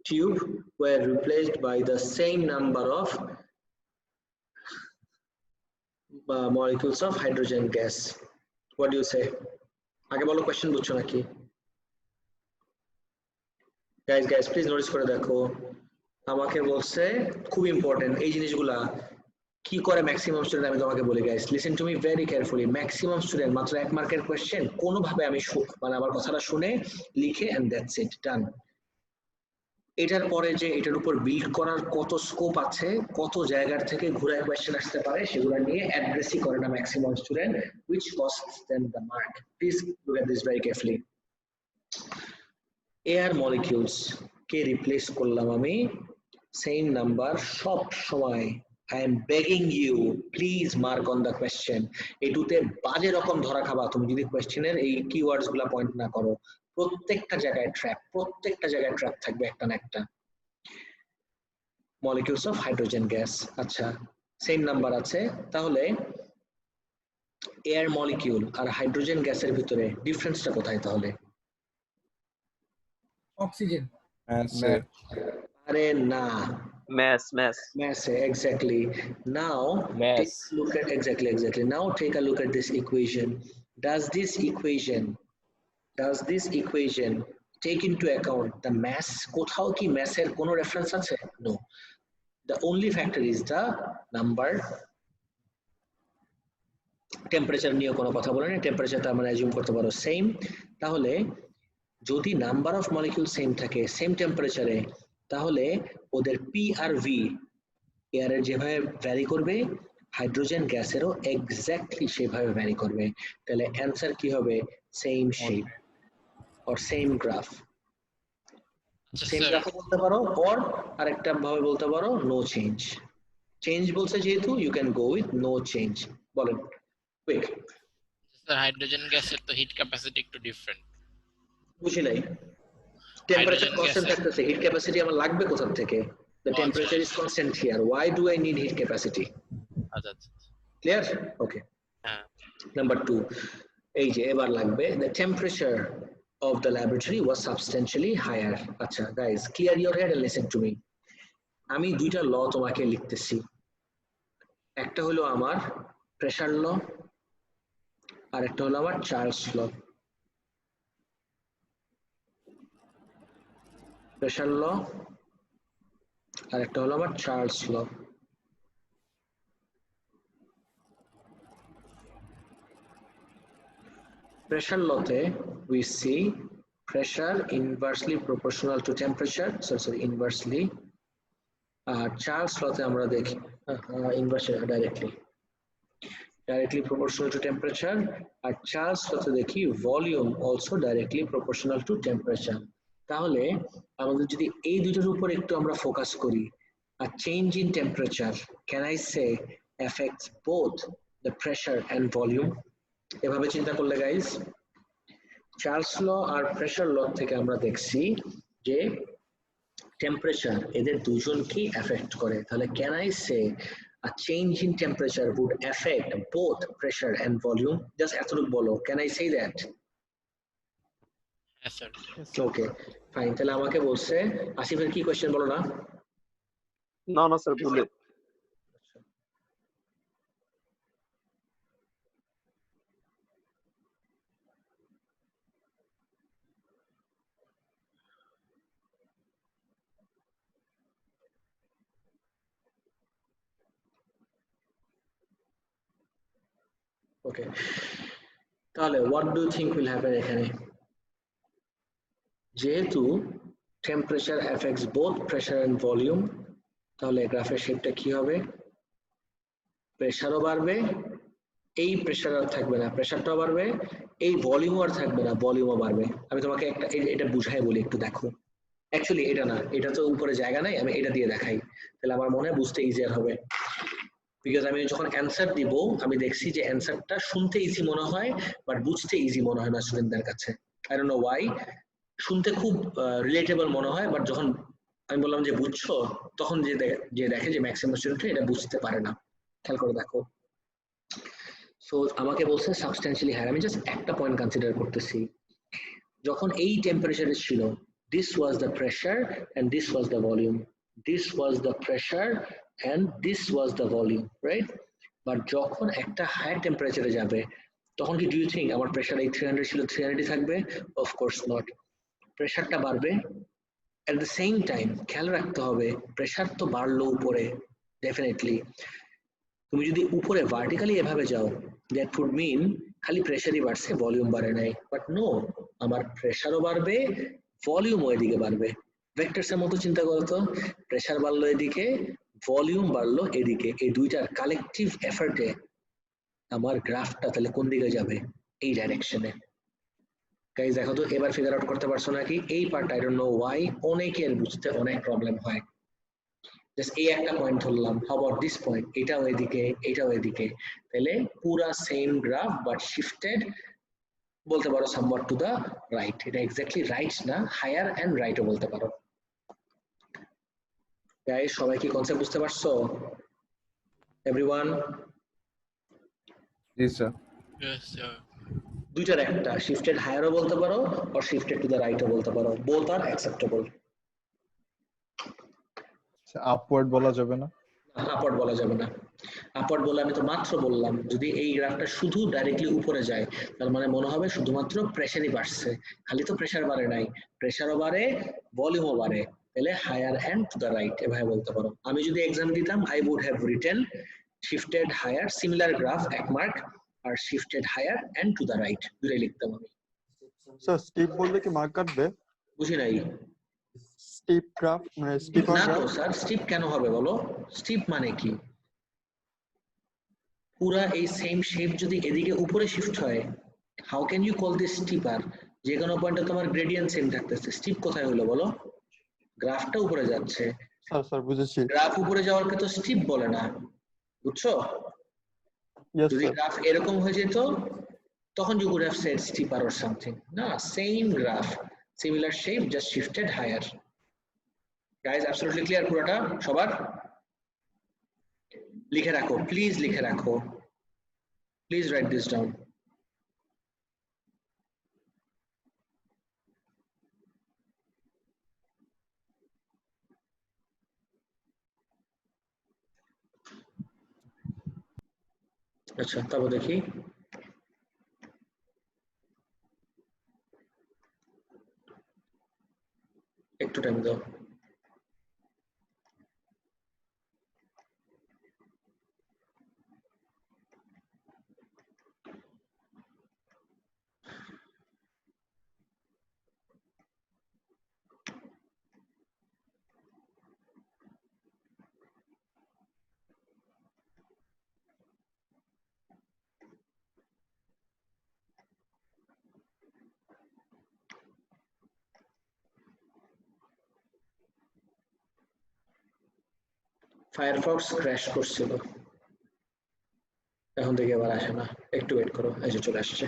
tube were replaced by the same number of molecules of hydrogen gas. What do you say? আগে বলো, question বুঝছো নাকি? Guys please notice করে দেখো, আমাকে বলছে খুব important এই জিনিসগুলা কি করে ম্যাক্সিমাম স্টুডেন্ট, আমি তোমাকে বলি guys listen to me very carefully. Maximum student মাত্র 1 মার্কের কোশ্চেন কোনোভাবে আমি মানে আমার কথাটা শুনে লিখে এন্ড দ্যাটস ইট, ডান। এটার পরে যে এটার উপর বিল্ড করার কত স্কোপ আছে, কত জায়গার থেকে ঘুরায় কোশ্চেন আসতে পারে, সেগুলো নিয়ে অ্যাড্রেসই করে না maximum student, which costs them the mark. Please look at this very carefully. Air molecules K replace করলাম আমি সেম নাম্বার সব সময়। I am begging you, please mark on the question. এটুতে বাজে রকম ধরা খাবা তুমি যদি কোশ্চেনের এই কিওয়ার্ডস গুলা পয়েন্ট না করো। প্রত্যেকটা জায়গায় ট্র্যাপ থাকবে একটা না একটা। মলিকিউলস অফ হাইড্রোজেন গ্যাস, আচ্ছা সেম নাম্বার আছে, তাহলে এয়ার মলিকিউল আর হাইড্রোজেন গ্যাসের ভিতরে ডিফারেন্সটা কোথায় তাহলে? অক্সিজেন। আরে না, mass exactly. Now Mass. take a look at exactly. Now take a look at this equation. Does this equation take into account the mass? কোথাও কি mass-এর কোনো reference আছে? No. The only factor is the number. Temperature নিয়ে কোনো কথা বলে না, টেম্পারেচারটা আমরা অ্যাজিউম করতে পারো সেম। তাহলে যদি নাম্বার অফ মলিকিউল সেম থাকে সেম টেম্পারেচারে, তাহলে ওদের পি আর ভি এয়ারের যেভাবে ভ্যারি করবে হাইড্রোজেন গ্যাসেরও এক্স্যাক্টলি সেভাবে ভ্যারি করবে। তাহলে অ্যান্সার কি হবে? Same shape or same graph. Same graph বলতে পারো, অর আরেকটা ভাবে বলতে পারো নো চেঞ্জ। চেঞ্জ বলছে যেহেতু you can go with no change. বলেন কুইক। স্যার হাইড্রোজেন গ্যাসের তো হিট ক্যাপাসিটি একটু ডিফারেন্ট। বুঝি নাই। টেম্পারেচার কনস্ট্যান্ট থাকতেছে, হিট ক্যাপাসিটি আমার লাগবে কোথা থেকে? The temperature is constant here. Why do I need heat capacity? আচ্ছা। Clear? Okay. Number 2. এই যে এবার লাগবে the temperature of the laboratory was substantially higher. আচ্ছা guys, clear your head and listen to me. আমি দুইটা ল তোমাকে লিখতেছি। একটা হলো আমার প্রেসার ল, আর একটা হলো আমার চার্লস ল। প্রেসার ল আর একটা হলো আমার চার্লস ল। প্রেসার লতে we see pressure inversely proportional to temperature, inversely। আর চার্লস লতে আমরা দেখি inversely directly proportional to temperature, আর চার্লস লতে দেখি volume also directly proportional to temperature। তাহলে আমাদের যদি এই দুটোর উপর একটু আমরা ফোকাস করি, a change in temperature can I say affects both the pressure and volume? এভাবে চিন্তা করলে গাইস চার্লস ল আর প্রেসার ল থেকে আমরা দেখছি যে টেম্পারেচার এদের দুজনকেই এফেক্ট করে। তাহলে can I say a change in temperature would affect both pressure and volume? Just এতটুকু বলো, can I say that? হ্যাঁ স্যার। Okay fine. তাহলে আমাকে বলছে আসিফের কি কোশ্চেন বলো না? না স্যার ভুলে ওকে, তাহলে what do you think will happen এখানে? যেহেতু temperature affects both pressure and volume, তাহলে গ্রাফের শেপটা কি হবে? প্রেসারও বাড়বে, এই প্রেসার আর থাকবে না, প্রেসারটাও বাড়বে, এই ভলিউমও আর থাকবে না, ভলিউমও বাড়বে। আমি তোমাকে একটা এটা বুঝাই বলি, একটু দেখো। অ্যাকচুয়ালি এটা না, এটা তো উপরে জায়গা নাই, আমি এটা দিয়ে দেখাই, তাহলে আমার মনে হয় বুঝতে ইজিয়ার হবে। বিকজ আমি যখন অ্যান্সার দিব আমি দেখছি যে অ্যান্সারটা শুনতে ইজি মনে হয় বাট বুঝতে ইজি মনে হয় না স্টুডেন্টদের কাছে। I don't know Y. শুনতে খুব রিলেটেবল মনে হয় বাট যখন আমি বললাম যে বুঝছো, তখন যে দেখে যে ম্যাক্সিমাম স্টুডেন্ট এটা বুঝতে পারে না। খেয়াল করে দেখো। সো আমাকে বলছে সাবস্ট্যান্সিয়ালি হায়ার, আমি জাস্ট একটা পয়েন্ট কনসিডার করতেছি। যখন এই টেম্পারেচারে ছিল, this was the pressure and this was the volume, this was the pressure and this was the volume, right? But যখন একটা হায়ার টেম্পারেচারে যাবে তখন কি ডু ইউ থিঙ্ক আমার প্রেসার এই 300 ছিল 300 থাকবে? অফকোর্স নট, প্রেসারটা বাড়বে। অ্যাট দ্য সেম টাইম খেয়াল রাখতে হবে প্রেসার তো বাড়লো উপরে ডেফিনেটলি, তুমি যদি উপরে ভার্টিক্যালি এভাবে যাও দ্যাট উড মিন খালি প্রেসারই বাড়ছে, ভলিউম বাড়ে নাই। বাট নো, আমার প্রেসারও বাড়বে, ভলিউমও এদিকে বাড়বে। ভেক্টরসের মতো চিন্তা করো তো, প্রেসার বাড়লো এদিকে, ভলিউম বাড়লো এদিকে, এই দুইটার কালেকটিভ এফার্টে আমার গ্রাফটা তাহলে কোন দিকে যাবে? এই ডাইরেকশনে। গাইস দেখো তো এবার ফিগার আউট করতে পারছো নাকি? এই part I don't know Y অনেকের বুঝতে অনেক প্রবলেম হয়। জাস্ট এই একটা পয়েন্ট ধরলাম, হাউ অ্যাবাউট দিস পয়েন্ট, এটাও এদিকে এটাও এদিকে, তাহলে পুরা সেম গ্রাফ বাট শিফটেড বলতে পারো সামওয়াট টু দা রাইট। এটা এক্স্যাক্টলি রাইট না, হায়ার এন্ড রাইটও বলতে পারো। গাইস সবাই কি কনসেপ্ট বুঝতে পারছো? এভরিওয়ান? জি স্যার। Yes, sir. দুইটার একটা, শিফটেড হায়ারও বলতে পারো আর শিফটেড টু দা রাইটও বলতে পারো, বোথ আর অ্যাকসেপ্টেবল। আপওয়ার্ড বলা যাবে না? আপওয়ার্ড বলা যাবে না। আপওয়ার্ড বলে আমি তো মাত্র বললাম যদি এই গ্রাফটা শুধু ডাইরেক্টলি উপরে যায় তার মানে মনে হবে শুধুমাত্র প্রেসারই বাড়ছে, খালি তো প্রেসার বাড়ে নাই, প্রেসারও বাড়ে ভলিউমও বাড়ে, তাহলে higher and to the right এভাবে বলতে পারো। আমি যদি এক্সাম দিতাম I would have written shifted higher similar graph 1 mark, আর shifted higher and to the right দুটোই লিখতাম আমি। স্যার স্টিপ বললে কি মার্ক কাটবে? বুঝি নাই। স্টিপ গ্রাফ মানে স্টিপ না গ্রাফ? তো স্যার, স্টিপ কেন হবে বলো? স্টিপ মানে কি? পুরা এই সেম শেপ যদি এদিকে উপরে শিফট হয়, how can you call this steeper? যে কোনো পয়েন্টে তোমার গ্রেডিয়েন্ট সেম থাকতেছে, স্টিপ কোথায় হলো বলো? গ্রাফটা উপরে যাচ্ছে, স্যার স্যার বুঝেছি। গ্রাফ উপরে যাওয়ারকে তো স্টিপ বলে না, বুঝছো? ইয়েস যদি স্যার। গ্রাফ এরকম হয়ে যেত তখন you could have said steeper or something. না, same graph, similar shape, just shifted higher. Guys, absolutely clear পুরোটা সবার? লিখে রাখো, প্লিজ লিখে রাখো, প্লিজ write this down. আচ্ছা তারপর দেখি একটু টাইম দাও। ফায়ারফক্স ক্র্যাশ করছিল, এখন থেকে আবার আসে না, একটু ওয়েট করো, এসে চলে আসছে।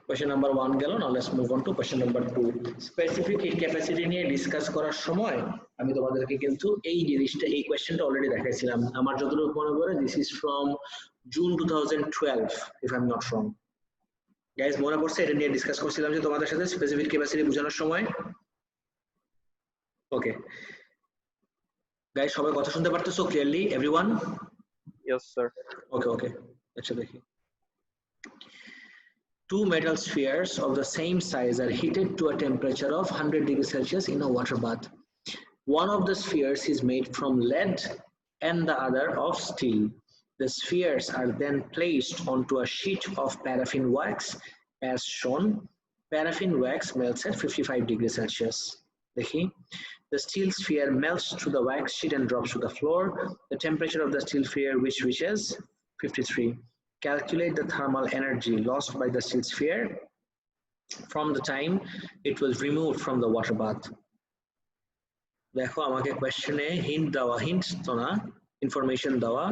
কোয়েশ্চেন নাম্বার 1 গেল, now let's move on to question number 2। Specific heat capacity নিয়ে ডিসকাস করার সময় আমি তোমাদেরকে কিন্তু এই জিনিসটা, এই কোয়েশ্চেনটা অলরেডি দেখাইছিলাম। আমার যতটুকু মনে পড়ে this is from June 2012 if I am not wrong. Guys মনে পড়ছে এটা নিয়ে ডিসকাস করছিলাম যে তোমাদের সাথে স্পেসিফিক ক্যাপাসিটি বোঝানোর সময়? ওকে গাইস সবাই কথা শুনতে পারতেছো clearly everyone? Yes, sir. Okay. আচ্ছা দেখি। Two metal spheres of the same size are heated to a temperature of 100 degrees Celsius in a water bath. One of the spheres is made from lead and the other of steel. The spheres are then placed onto a sheet of paraffin wax as shown. Paraffin wax melts at 55 degrees Celsius. The steel sphere melts through the wax sheet and drops to the floor. The temperature of the steel sphere which reaches 53. Calculate the thermal energy lost by the steel sphere from the time it was removed from the water bath. দেখো আমাকে কোশ্চেনে hint তো না information দেওয়া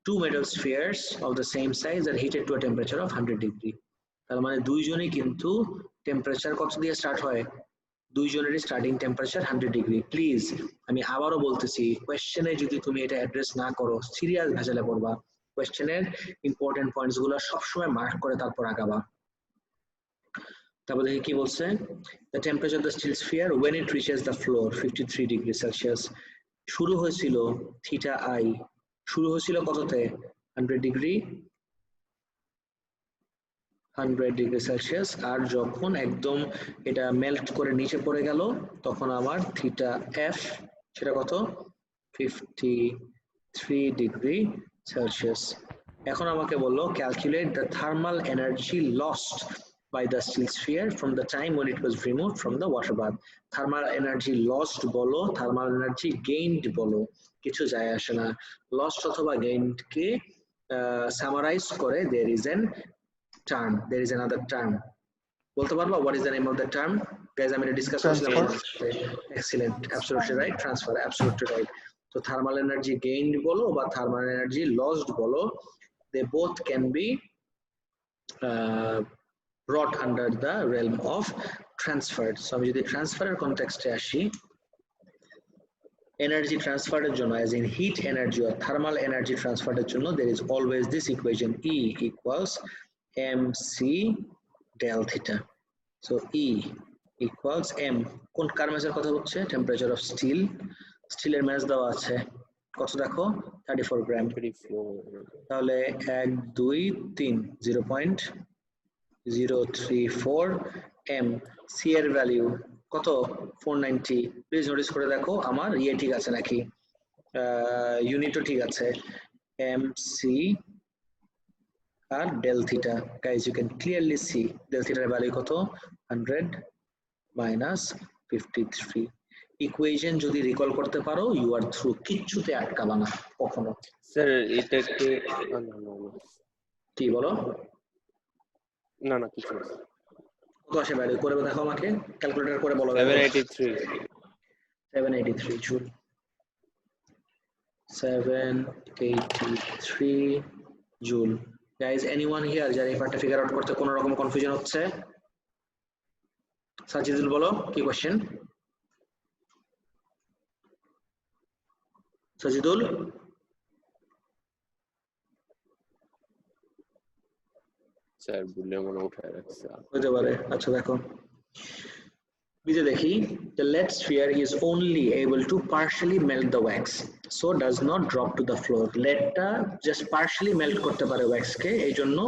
two metal spheres of the same size are heated to a temperature of 100 degree. তার মানে দুইজনই কিন্তু টেম্পারেচার কত দিয়ে স্টার্ট হয়, দুইজনেরই স্টার্টিং টেম্পারেচার 100 ডিগ্রি। প্লিজ আমি আবারও বলতেছি, কোয়েশ্চেনে যদি তুমি এটা অ্যাড্রেস না করো সিরিয়াস ভেজালে পড়বা। কোয়েশ্চেনের ইম্পর্টেন্ট পয়েন্টস গুলো সবসময় মার্ক করে তারপর আগাবা। তারপর দেখি কি বলছে, the temperature of the steel sphere when it reaches the floor 53 degree Celsius. শুরু হয়েছিল থিটা আই, শুরু হয়েছিল কততে 100 ডিগ্রি সেলসিয়াস, আর যখন একদম এটা মেল্ট করে নিচে পড়ে গেল তখন আমার থিটা এফ সেটা কত 53 ডিগ্রি সেলসিয়াস। এখন আমাকে বললো calculate the thermal energy lost by the steel sphere from the time when it was removed from the water bath. Thermal energy lost বলো, thermal energy gained বলো, কিছু যায় আসে না। Lost অথবা gained কে summarize করে there is an term, there is another term. বলতে পারবা what is the name of the term? Guys, আমি এটা ডিসকাস করছিলাম। Excellent, absolutely right, transfer, absolutely right. So thermal energy gained বলো বা thermal energy lost বলো, they both can be brought under the realm of transferred. So আমি যদি ট্রান্সফারের কনটেক্সটে আসি, এনার্জি ট্রান্সফারের জন্য as in heat energy or thermal energy transferred জন্য there is always this equation E equals mc del theta. So E equals m, কোন কার ম্যাচের কথা হচ্ছে, টেম্পারেচার অফ স্টিল, স্টিলের ম্যাচ দেওয়া আছে কত দেখো 34 গ্রাম, তাহলে 1 2 3 0.034 m, c এর ভ্যালু কত 490। প্লিজ নোটিস করে দেখো আমার ইয়ে ঠিক আছে নাকি, ইউনিটও ঠিক আছে, mc R del theta. Guys, you can clearly see del theta এর ভ্যালু কত 100 minus 53. ইকুয়েশন যদি রিকল করতে পারো ইউ আর থ্রু, কিচ্ছুতে আটকাবা না কখনো। স্যার এটা কি বলো? না না কিছু না। কত আসে ভ্যালু করে দেখো আমাকে, ক্যালকুলেটর করে বলো। 783 joule, 783 joule. Guys, anyone here যারা এই পার্টটা ফিগার আউট করতে কোনো রকম কনফিউশন হচ্ছে? সাজিদুল বলো কি কোশ্চেন? সাজিদুল স্যার ভুলে মনে উঠায় রাখছে হতে পারে। আচ্ছা দেখো নিচে দেখি, the lead sphere is only able to partially melt the wax, so does not drop to the floor. leadটা just partially melt করতে পারে wax কে, এইজন্য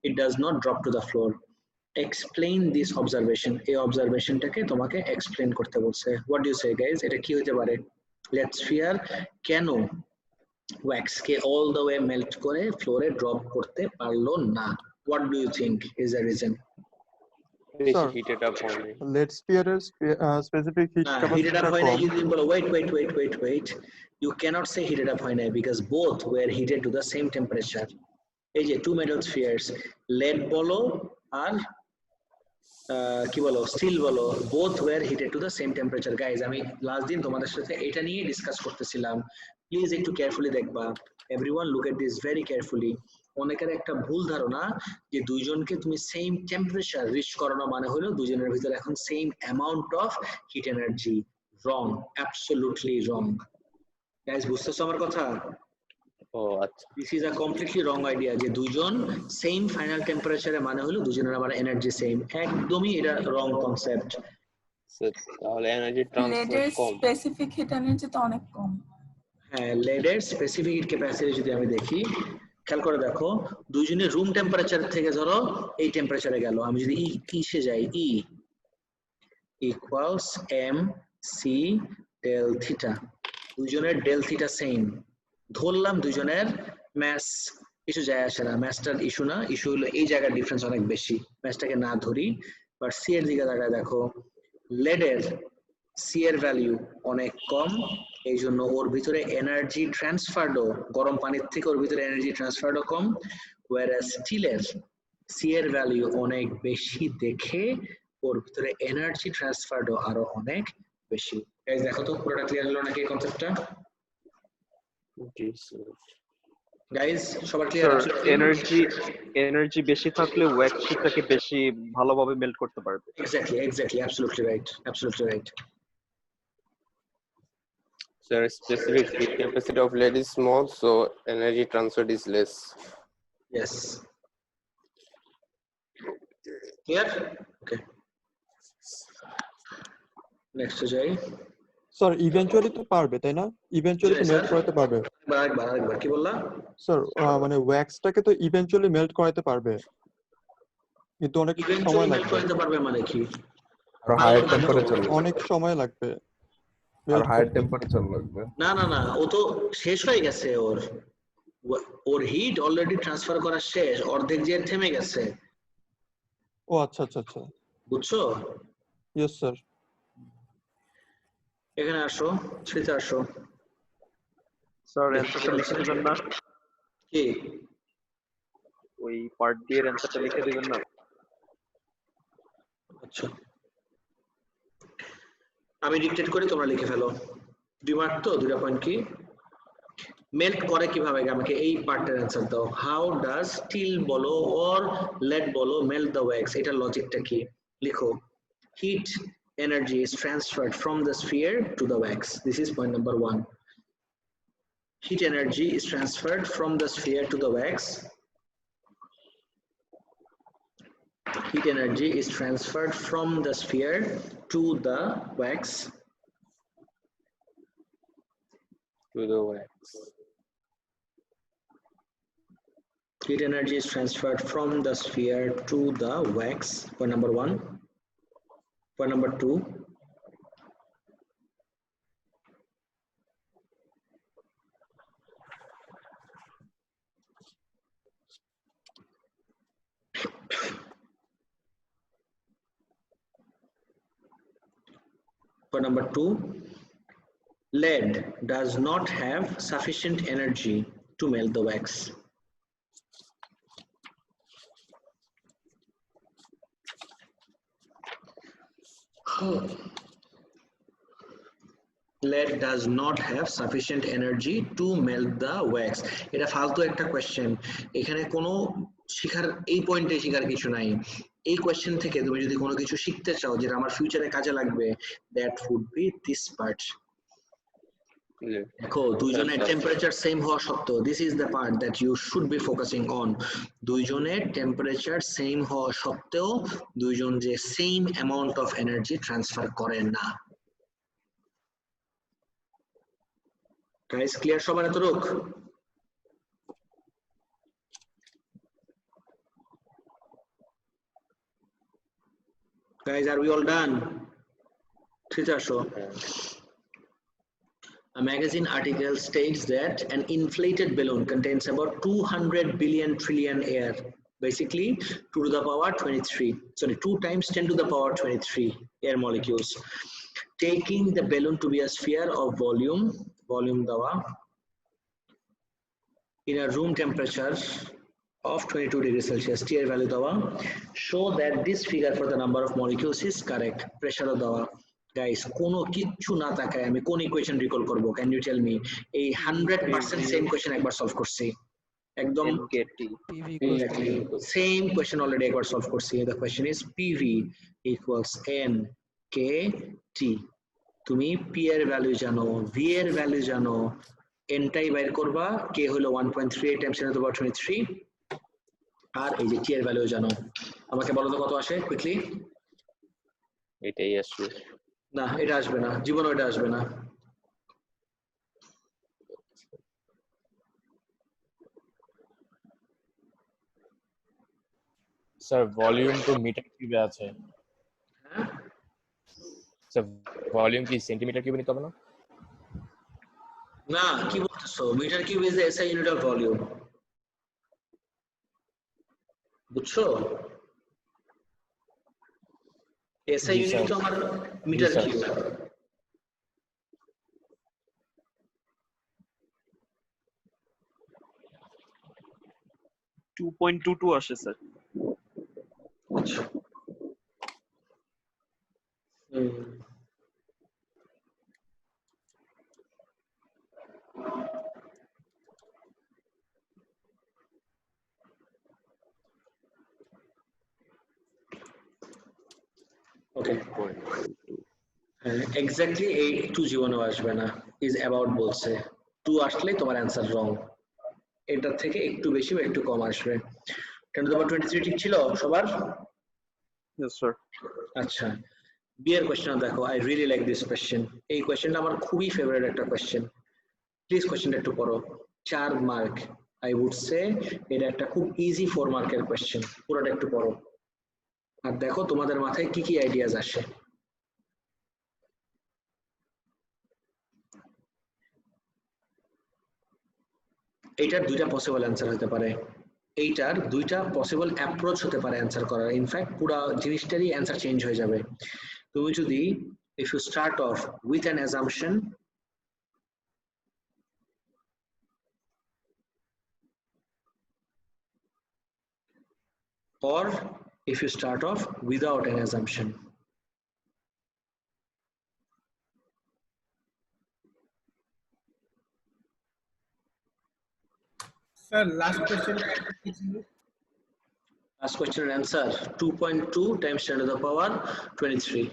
it does not drop to the floor. Explain this observation. এই অবজারভেশনটাকে তোমাকে explain করতে বলছে। what do you say guys? এটা কি হতে পারে? lead sphere কেন wax K all the way melt করে ফ্লোরে ড্রপ করতে পারলো না? what do you think is the reason? বেশি হিটেড আপ হয় না। lead sphere এর specific heat heated up capacity হয় না, কম। you didn't বলো wait, you cannot say heated up হয় না because both were heated to the same temperature. এই যে two metal spheres, lead বলো আর কি বলো স্টিল বলো, both were heated to the same temperature. guys, আমি লাস্ট দিন তোমাদের সাথে এটা নিয়ে ডিসকাস করতেছিলাম, প্লিজ একটু কেয়ারফুলি দেখবা। Everyone look at this very carefully. অনেকের একটা ভুল ধারণা যে দুইজনকে তুমি সেম টেম্পারেচার রিচ করানো মানে হলো দুইজনের ভিতরে এখন same amount of heat energy. Wrong, absolutely wrong. Guys, বুঝতেছো আমার কথা? ও আচ্ছা, this is a completely wrong idea যে দুইজন সেম ফাইনাল টেম্পারেচারে মানে হলো দুজনের আবার এনার্জি সেম। একদমই এটা রং কনসেপ্ট। স্যার তাহলে এনার্জি ট্রান্সফার লেডের কম। স্পেসিফিক হিট এনার্জি তো অনেক কম। হ্যাঁ, লেডের স্পেসিফিক হিট ক্যাপাসিটি যদি আমি দেখি, খেয়াল করে দেখো দুইজনের রুম টেম্পারেচার থেকে ধরো এই টেম্পারেচারে গেল, আমি যদি কিসে যাই E equals M C del theta, দুইজনের ডেল থিটা সেম ধরলাম, দুইজনের ম্যাস কিছু যায় আসে না, ম্যাসটার ইস্যু না, ইস্যু হলো এই জায়গার ডিফারেন্স অনেক বেশি, ম্যাসটাকে না ধরি, বাট সি এর দিকে তাকায় দেখো, লেডের সি এর ভ্যালু অনেক কম, এই জন্য ওর ভিতরে এনার্জি ট্রান্সফারও, গরম পানির থেকে ওর ভিতরে এনার্জি ট্রান্সফারও কম, ওয়ারাস স্টিলের সি এর ভ্যালু অনেক বেশি দেখে ওর ভিতরে এনার্জি ট্রান্সফারও আরো অনেক বেশি। গাইস দেখো তো পুরোটা ক্লিয়ার হলো নাকি এই কনসেপ্টটা? জি স্যার। গাইস সবার ক্লিয়ার? এনার্জি বেশি থাকলে ওয়্যাক্স শিটটাকে বেশি ভালোভাবে মেল্ট করতে পারবে। Exactly, absolutely right. Sir, specific heat capacity of lead is small, so energy transfer is less. Yes. Clear? Okay. Next যাই। স্যার ইভেন্চুয়ালি তো পারবে তাই না? ইভেন্চুয়ালি তো মেল্ট করাতে পারবে। আরেকবার কি বললা? স্যার মানে ওয়্যাক্সটাকে তো ইভেন্চুয়ালি মেল্ট করাতে পারবে, কিন্তু অনেক সময় লাগবে। করতে পারবে মানে কি? আর হায়ার টেম্পারেচার অনেক সময় লাগবে, আর হায়ার টেম্পারেচার লাগবে। না, ও তো শেষ হয়ে গেছে, ওর হিট অলরেডি ট্রান্সফার করা শেষ, অর্ধেক যে থেমে গেছে। ও আচ্ছা। বুঝছো? Yes sir. এখানে আসো, শীতে আসো। স্যার অ্যানসারটা লিখে দিবেন না? কি ওই পার্ট ডি এর অ্যানসারটা লিখে দিবেন না? আচ্ছা আমি ডিকটেট করি, তোমরা লিখে ফেলো। 2 মার্ক তো, 2টা পয়েন্ট কি মেল্ট করে কিভাবে, আমাকে এই পার্টের অ্যানসার দাও। How does steel ball or lead ball melt the wax, এটা লজিকটা কি লিখো। Heat energy is transferred from the sphere to the wax. This is point number 1. Heat energy is transferred from the sphere to the wax. Heat energy is transferred from the sphere to the wax. To the wax. Heat energy is transferred from the sphere to the wax. Point number 1. Point number 2. Point number 2. Lead does not have sufficient energy to melt the wax. Lead does not have sufficient energy to melt the wax. এটা ফালতু একটা question, এখানে কোনো শিখার, এই পয়েন্টে শিখার কিছু নাই। এই কোশ্চেন থেকে তুমি যদি কোনো কিছু শিখতে চাও যেটা আমার ফিউচারে কাজে লাগবে, that would be this part. দেখো দুইজনের টেম্পারেচার সেম হওয়া সত্ত্বেও, this is the part that you should be focusing on. দুইজনের টেম্পারেচার সেম হওয়া সত্ত্বেও দুইজন যে same amount of energy transfer করে না। গাইস ক্লিয়ার সবার এতটুক? Guys, are we all done? A magazine article states that an inflated balloon contains about 200 billion trillion air, basically 2 to the power 23. Sorry, 2 times 10 to the power 23 air molecules. Taking the balloon to be a sphere of volume dawa, in a room temperature of 22 degrees Celsius, T value dawa, show that this figure for the number of molecules is correct. Pressure dawa. Guys, কোনো কিচ্ছু না তাকায় আমি কোন equation recall করব? Can you tell me? এই 100% same question একবার solve করছি, একদম সেম কোয়েশ্চেন অলরেডি একবার সলভ করছি। The question is PV equals NKT. তুমি P এর ভ্যালু জানো, V এর ভ্যালু জানো, N টাই বাইর করবা, K হলো 1.38 times 10 to the power 23, আর এই যে T এর ভ্যালু জানো। আমাকে বলো তো কত আসে কুইকলি? এটাই আসবে না, এটা আসবে না, জীবনে এটা আসবে না। স্যার ভলিউম তো মিটার কিউবে আছে। হ্যাঁ স্যার ভলিউম কি সেন্টিমিটার কিউবে নিতে হবে না? না কি বলতেছো, metre cube is the SI unit of volume, বুঝছো? এসআই জি ইউনিট স্যার তো আমার জি মিটার স্যার কিউব। 2.22 আসে স্যার। আচ্ছা ওকে, এক্স্যাক্টলি এই 2 জীবনেও আসবে না, ইজ অ্যাবাউট বলছে, 2 আসলে তোমার অ্যান্সার রং, এটার থেকে একটু বেশি বা একটু কম আসবে। 10⁻23 ঠিক ছিল সবার? Yes sir. আচ্ছা, বিয়ের কোয়েশ্চেন দেখো, I really like this question, এই কোয়েশ্চেনটা আমার খুবই ফেভারিট একটা কোয়েশ্চেন। প্লিজ কোয়েশ্চেনটা একটু পড়ো, 4 মার্ক, আই উড সে এটা একটা খুব ইজি 4 মার্কের কোয়েশ্চেন, পুরোটা একটু পড়ো আর দেখো তোমাদের মাথায় কি কি আইডিয়াজ আসে। এইটার দুইটা পসিবল অ্যান্সার হতে পারে, এইটার দুইটা পসিবল অ্যাপ্রোচ হতে পারে অ্যান্সার করার, ইনফ্যাক্ট পুরো জিনিসটারই অ্যান্সার চেঞ্জ হয়ে যাবে। তুমি যদি if you start off with an assumption or if you start off without an assumption. Sir last question Last question and answer 2.2 times 10 to the power 23.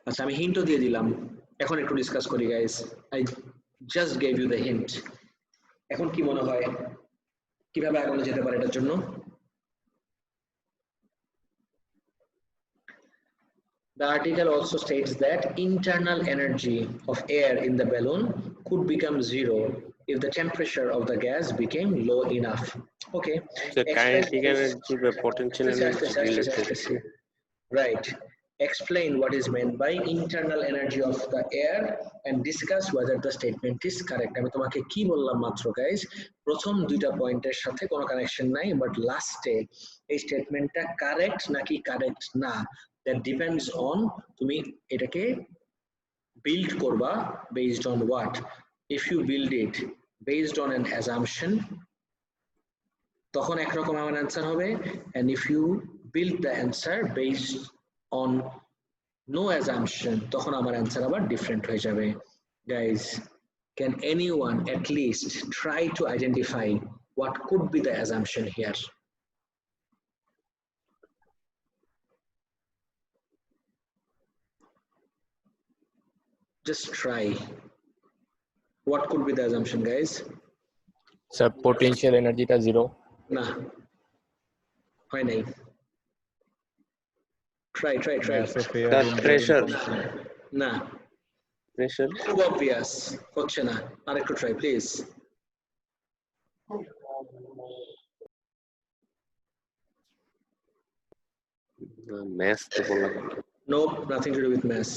আচ্ছা আমি হিন্টও দিয়ে দিলাম, এখন একটু ডিসকাস করি guys, I just gave you the hint. এখন কি মনে হয় কিভাবে আগানো যেতে পারে এটার জন্য? The article also states that internal energy of air in the balloon could become zero if the temperature of the gas became low enough. Okay. So kinetic energy বা potential energy related. Right. Explain what is meant by internal energy of the air and discuss whether the statement is correct. আমি তোমাকে কি বললাম মাত্র guys, প্রথম দুইটা পয়েন্টের সাথে কোনো কানেকশন নাই, বাট লাস্টে এই স্টেটমেন্টটা কারেক্ট নাকি কারেক্ট না, that depends on তুমি এটাকে বিল্ড করবা based on what. If you build it based on an assumption তখন একরকম আমার অ্যান্সার হবে, and if you build the answer based on no assumption তখন আমার অ্যান্সার আবার ডিফারেন্ট হয়ে যাবে। Guys, can anyone at least try to identify what could be the assumption here? Just try. What could be the assumption, guys? Sir potential এনার্জিটা zero. না হয় নাই, try Mass of air That in the pressure. না Pressure. খুব obvious হচ্ছে না, আরেকটু try please. Mass তো বললাম। Nope, nothing to do with mass.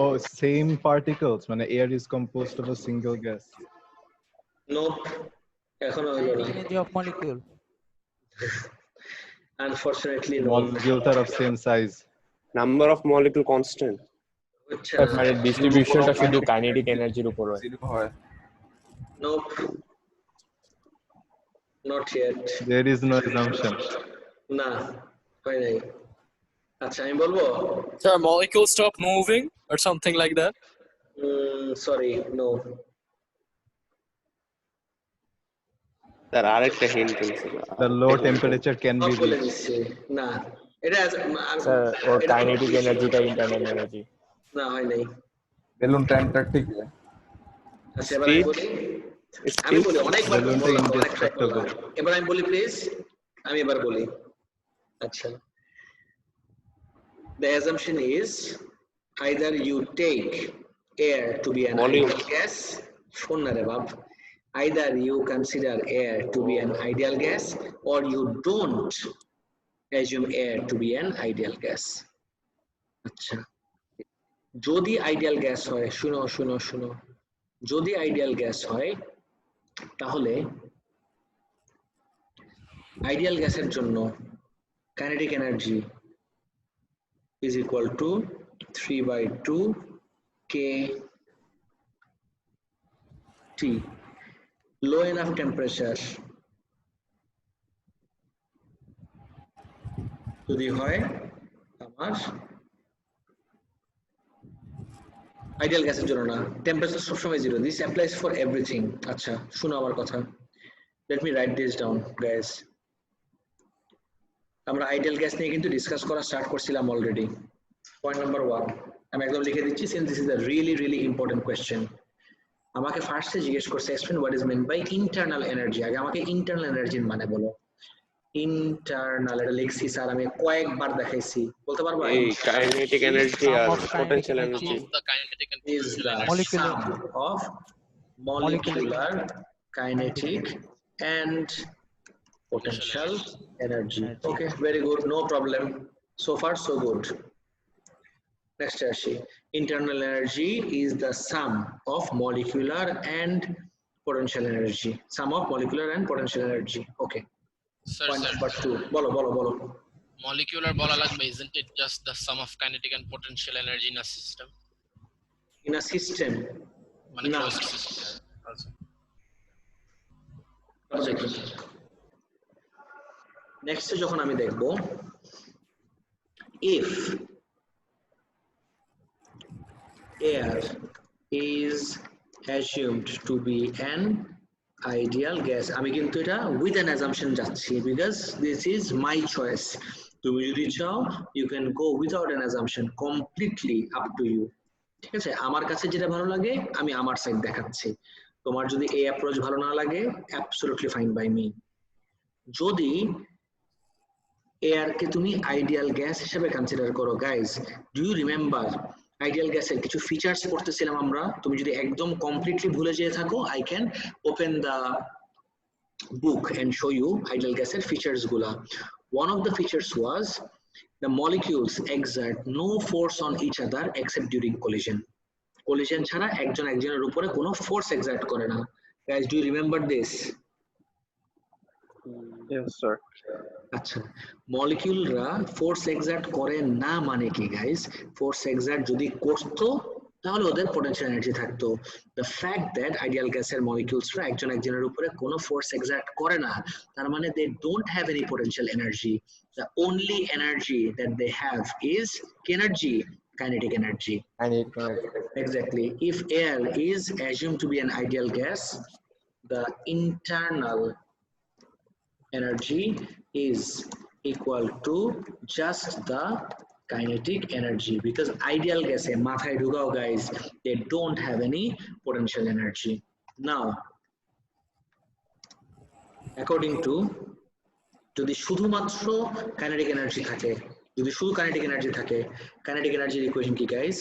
Oh, same particles. মানে air is composed of a single gas. Nope, এখনো হলো না। Energy of molecule. Unfortunately, no. Molecules are of same size. Number of molecule constant. হচ্ছে sir না। মানে ডিস্ট্রিবিউশনটা শুধু kinetic এনার্জির উপর হয়। হয়। Nope, not yet. There is no assumption. না হয় নাই। আচ্ছা আমি বলবো, Sir, molecules stop moving or something like that? Sorry, no. তার আরেকটা হিন্ট ছিল। The low temperature can be বলে reached. দিচ্ছি না, এটা স্যার ওর কাইনেটিক এনার্জিটা ইন্টারনাল এনার্জি। না হয় নাই। বেলুনটা অ্যান্টার্কটিকে। আচ্ছা এবার আমি বলি, আমি বলি অনেকবার বেলুনটা বললাম, অনেক try indestructible. করলাম। এবার আমি বলি প্লিজ, আমি এবার বলি। আচ্ছা, the assumption is either you take air to be an Volume. ideal gas, শোন না রে বাপ, either you consider air to be an ideal gas or you don't assume air to be an ideal gas. আচ্ছা, যদি ideal gas হয়, শুনো, যদি ideal gas হয় তাহলে আইডিয়াল গ্যাসের জন্য kinetic energy is equal to 3/2 k T. Low enough temperature যদি হয় আমার আইডিয়াল গ্যাসের জন্য না, টেম্পারেচার সবসময় 0, দিস অ্যাপ্লাইজ ফর এভরিথিং। আচ্ছা শুনো আমার কথা, let me right this down guys. আমরা আইডিয়াল গ্যাস নিয়ে কিন্তু ডিসকাস করা স্টার্ট করছিলাম অলরেডি। পয়েন্ট নাম্বার 1 আমি একদম লিখে দিচ্ছি, since this is a really important question. আমাকে ফার্স্টে জিজ্ঞেস করছে explain what is meant by internal energy. আগে আমাকে ইন্টারনাল এনার্জির মানে বলো। ইন্টারনাল, এটা লিখছি স্যার, আমি কয়েকবার দেখাইছি, বলতে পারবা? এই কাইনেটিক এনার্জি আর potential energy is the sum of molecular, kinetic and potential energy. Okay, very good, no problem. So far so good. Next আসি, internal energy is the sum of molecular and potential energy. Sum of molecular and potential energy. Okay. Point number 2. বলো। Molecular বলা লাগবে, isn't it just the sum of kinetic and potential energy in a system? In a system. মানে না। closed system. Next যখন আমি দেখব, if air is assumed to be an ideal gas, আমি কিন্তু এটা with an assumption যাচ্ছি because this is my choice. তুমি যদি চাও you can go without an assumption, completely up to you. ঠিক আছে, আমার কাছে যেটা ভালো লাগে আমি আমার সাইড দেখাচ্ছি, তোমার যদি এই অ্যাপ্রোচ ভালো না লাগে অ্যাবসলিউটলি ফাইন বাই মি। যদি এয়ারকে তুমি আইডিয়াল গ্যাস হিসেবে কনসিডার করো, guys do you remember ideal গ্যাসের কিছু ফিচার্স পড়তেছিলাম আমরা? তুমি যদি একদম কমপ্লিটলি ভুলে যেয়ে থাকো, I can open the book and show you ideal গ্যাসের ফিচার্স গুলা। One of the features was the molecules exert no force on each other except during collision. Collision ছাড়া একজন একজনের উপরে কোনো ফোর্স এক্সার্ট করে না। Guys, do you remember this? Yes sir. আচ্ছা, মলিকিউলরা ফোর্স এক্সার্ট করে না মানে কি গাইস? ফোর্স এক্সার্ট যদি করতো তাহলে ওদের পোটেনশিয়াল এনার্জি থাকতো। দ্য ফ্যাক্ট দ্যাট আইডিয়াল গ্যাসের মলিকিউলসরা একজন একজনের উপরে কোনো ফোর্স এক্সার্ট করে না, তার মানে they don't have any potential energy. The only energy that they have is energy, kinetic energy. Exactly. If air is assumed to be an ideal gas, the internal energy is equal to just the kinetic energy, because ideal gas mathay dhugao guys, they don't have any potential energy. Now according to, যদি শুধুমাত্র kinetic energy থাকে, যদি শুধু kinetic energy থাকে, kinetic এনার্জির equation কি guys?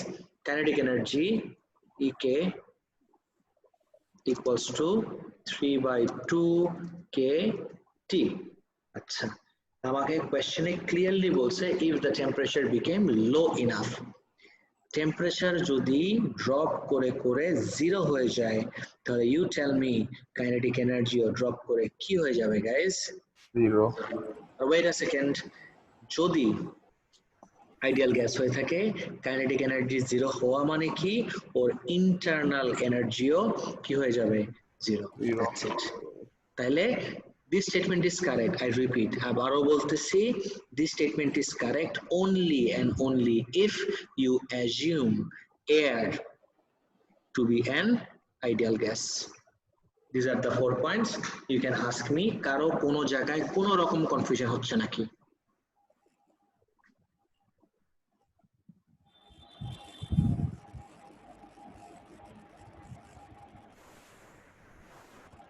Kinetic energy EK equals to 3/2 KT. আচ্ছা, আমাকে কোশ্চেনে ক্লিয়ারলি বলছে if the temperature became low enough, temperature যদি ড্রপ করে 0 হয়ে যায়, তাহলে ইউ টেল মি কাইনেটিক এনার্জিও ড্রপ করে কি হয়ে যাবে গাইস? 0. Wait a second, যদি আইডিয়াল গ্যাস হয়ে থাকে কাইনেটিক এনার্জি 0 হওয়া মানে কি? ওর ইন্টারনাল এনার্জিও কি হয়ে যাবে? 0. That's it. তাহলে this statement is correct. I repeat, আবারও বলতেছি, this statement is correct only and only if you assume air to be an ideal gas. These are the 4 points. You can ask me, কারো কোনো জায়গায় কোনো রকম confusion হচ্ছে নাকি?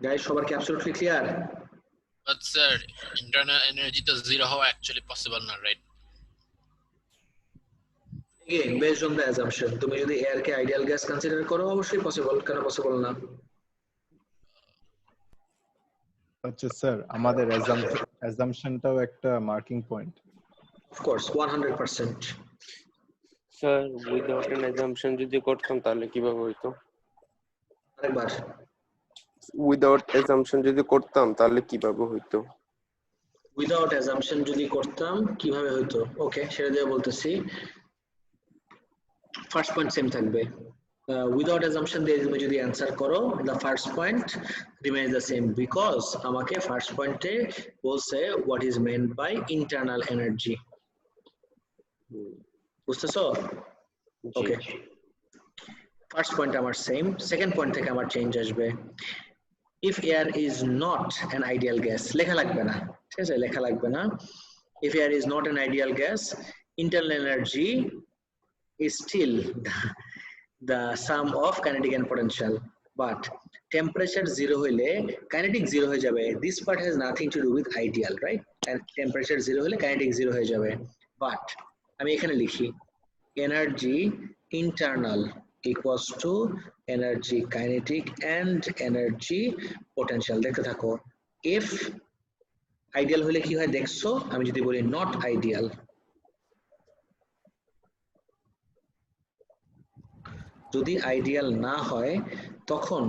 Guys, সবার কি absolutely clear? But sir, internal energy to 0 how actually possible না, right? Again, based on the assumption, তুমি যদি air কে ideal gas consider করো অবশ্যই possible, কেন possible না? আচ্ছা স্যার, আমাদের অ্যাজাম্পশনটাও একটা marking point. Of course, 100%. Sir without N assumption যদি করতাম তাহলে কিভাবে হইতো? আরেকবার। উইদাউট অ্যাজাম্পশন যদি করতাম তাহলে কিভাবে হইতো? উইদাউট অ্যাজাম্পশন যদি করতাম কিভাবে হইতো? ওকে, সেটা দিয়ে বলতেছি। ফার্স্ট পয়েন্ট সেম থাকবে। উইদাউট অ্যাজাম্পশন দিয়ে তুমি যদি অ্যান্সার করো, the first point remains the same, because আমাকে ফার্স্ট পয়েন্টে বলছে what is meant by internal energy. বুঝতেছো? ওকে, ফার্স্ট পয়েন্ট আমার সেম, সেকেন্ড পয়েন্ট থেকে আমার চেঞ্জ আসবে। If air is not an ideal gas, লেখা লাগবে না, ঠিক আছে, লেখা লাগবে না। If air is not an ideal gas, internal energy is still the sum of kinetic and potential, but temperature 0 হইলে kinetic 0 হয়ে যাবে. This part has nothing to do with ideal, right? And temperature 0 হইলে kinetic 0 হয়ে যাবে. But আমি এখানে লিখি energy internal equals to energy kinetic and energy potential. দেখতে থাকো, if ideal হইলে কি হয় দেখছো, আমি যদি বলি not ideal, যদি আইডিয়াল না হয় তখন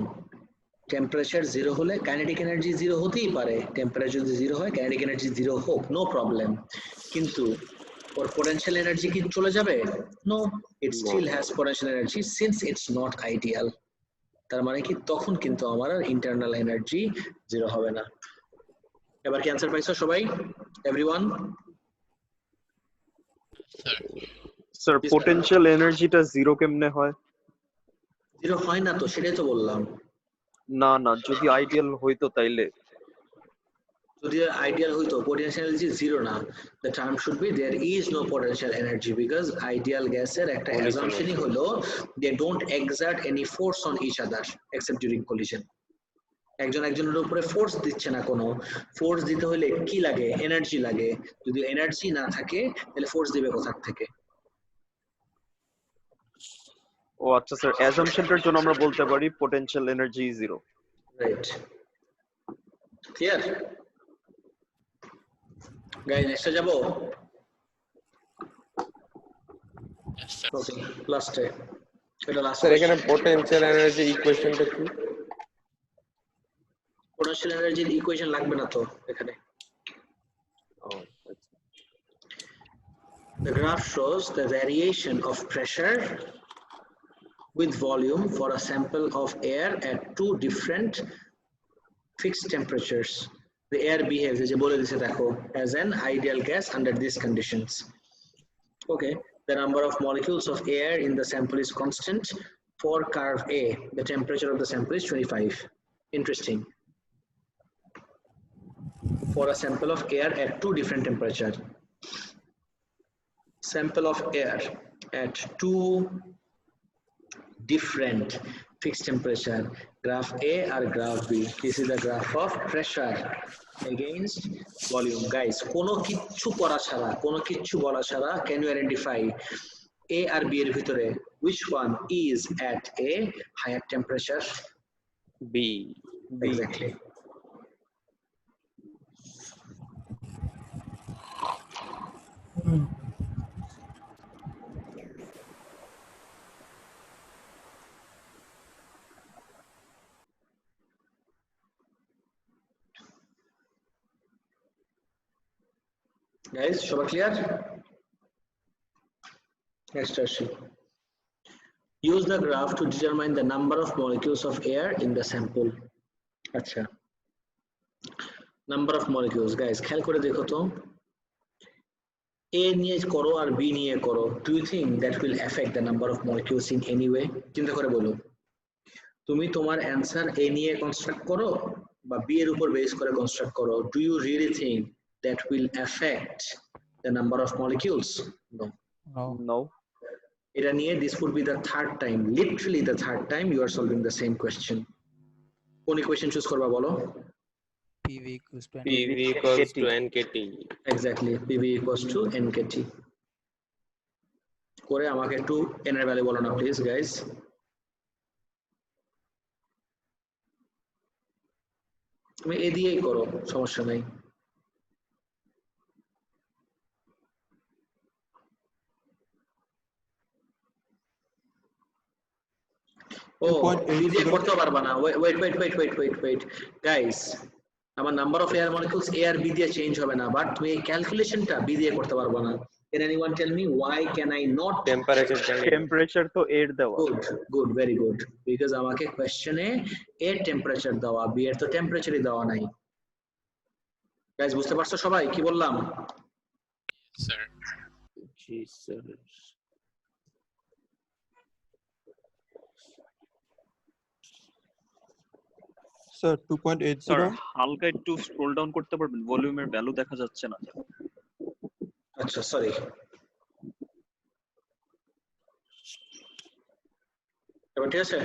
টেম্পারেচার 0 হলে কাইনেটিক এনার্জি 0 হতেই পারে, টেম্পারেচার যদি 0 হয় কাইনেটিক এনার্জি 0 হোক, নো প্রবলেম, কিন্তু ওর পোটেনশিয়াল এনার্জি কি চলে যাবে? No, it still has potential energy since it's not ideal. তার মানে কি তখন কিন্তু আমার ইন্টারনাল এনার্জি 0 হবে না। এবার কি অ্যানসার পাইছো সবাই? এভরিওয়ান? স্যার পোটেনশিয়াল এনার্জিটা 0 কেমনে হয়? 0 হয় না তো, সেটাই তো বললাম। না না, যদি আইডিয়াল হইতো তাইলে। যদি আইডিয়াল হইতো potential energy 0 না, the term should be there is no potential energy, because ideal গ্যাসের একটা assumptionই হলো they don't exert any force on each other except during collision. একজন একজনের উপরে ফোর্স দিচ্ছে না, কোনো ফোর্স দিতে হলে কি লাগে? এনার্জি লাগে। যদি এনার্জি না থাকে তাহলে ফোর্স দিবে কোথা থেকে? ও আচ্ছা স্যার, অ্যাজাম্পশনটার জন্য আমরা বলতে পারি potential energy 0। Right, clear guys? নেক্সটে যাব। ওকে, লাস্টে এটা লাস্ট। স্যার এখানে পোটেনশিয়াল এনার্জি ইকুয়েশনটা কি? পোটেনশিয়াল এনার্জির ইকুয়েশন লাগবে না তো এখানে। The graph shows the variation of pressure with volume for a sample of air at two different fixed temperatures. The air behaves, as বলে দিয়েছে দেখো, as an ideal gas under these conditions. Okay, the number of molecules of air in the sample is constant. For curve A, the temperature of the sample is 25. Interesting. For a sample of air at two different temperatures. Sample of air at two different fixed temperature, graph A or graph B. This is the graph of pressure against volume. Guys, কোনো কিচ্ছু করা ছাড়া, কোনো কিচ্ছু বলা ছাড়া, can you identify A or B এর ভিতরে which one is at a higher temperature? B. Exactly. Guys, সবাই clear? Next question. Use the graph to determine the number of molecules of air in the sample. আচ্ছা, number of molecules, guys খেয়াল করে দেখো তো, A নিয়ে করো আর B নিয়ে করো, do you think that will affect the number of molecules in any way? চিন্তা করে বলো, তুমি তোমার অ্যানসার A নিয়ে কনস্ট্রাক্ট করো বা B এর উপর বেস করে কনস্ট্রাক্ট করো, do you really think that will affect the number of molecules? No. No. এটা নিয়ে this would be the third time, literally the third time you are solving the same question. কোন equation choose করবা বলো? PV equals to NKT. Exactly, PV equals to NKT. করে আমাকে একটু n এর value বলো না প্লিজ গাইস। তুমি এ দিয়েই করো, সমস্যা নাই। ও বি দিয়ে 2.80 করতে পারবা না, ওয়েট গাইস, আমার number of air molecules A আর বি দিয়ে চেঞ্জ হবে না, বাট তুমি এই ক্যালকুলেশনটা বি দিয়ে করতে পারবা না। Can anyone tell me why can I not? Temperature জানি। টেম্পারেচার তো এর দেওয়া। গুড ভেরি গুড, বিকজ আমাকে কোশ্চেনে এর টেম্পারেচার দেওয়া, বি এর তো টেম্পারেচারই দেওয়া নাই। গাইস বুঝতে পারছো সবাই কি বললাম? Sir. জি স্যার। স্যার 2.80 স্যার হালকা একটু স্ক্রল ডাউন করতে পারবেন, ভলিউমের ভ্যালু দেখা যাচ্ছে না। আচ্ছা সরি, এবার ঠিক আছে?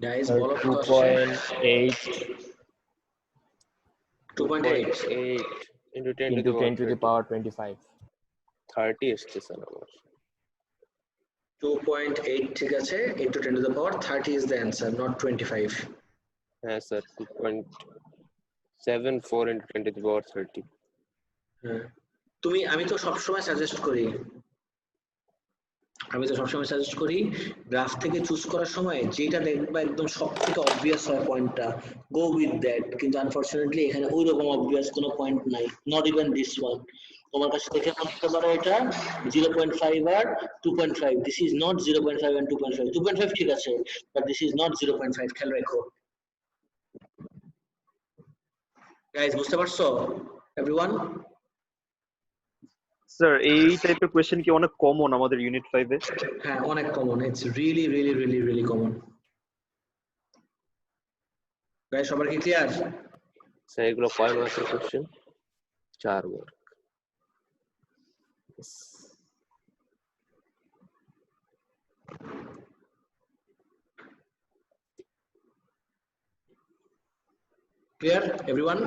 গাইস Sir, বলো কত আসছে? 2.8 2.8 into 10 into 10 to the power 25. 30 এসছে স্যার আমার। 2.8 ঠিক আছে, into 10 to the power 30 is the answer, not 25. হ্যাঁ sir 2.74 into 10 to the power 30. হ্যাঁ, আমি তো সবসময় সাজেস্ট করি গ্রাফ থেকে চুজ করার সময় যেটা দেখবা একদম সবথেকে অবভিয়াস হয় পয়েন্টটা, গো উইথ দ্যাট। কিন্তু আনফরচুনেটলি এখানে ওই রকম অবভিয়াস কোনো পয়েন্ট নাই, নট ইভেন দিস ওয়ান। তোমার কাছে দেখে মনে হতে পারে এটা 0.5 আর 2.5, দিস ইজ নট 0.5 and 2.5। 2.5 ঠিক আছে, বাট দিস ইজ নট 0.5, খেয়াল রাখো গাইস। বুঝতে পারছো এভরিওয়ান? স্যার এই টাইপের কোশ্চেন কি অনেক কমন আমাদের ইউনিট 5 এ? হ্যাঁ অনেক common, it's really common. Guys সবার কি ক্লিয়ার? স্যার এগুলো কয় মার্কের question? 4 mark. Clear everyone?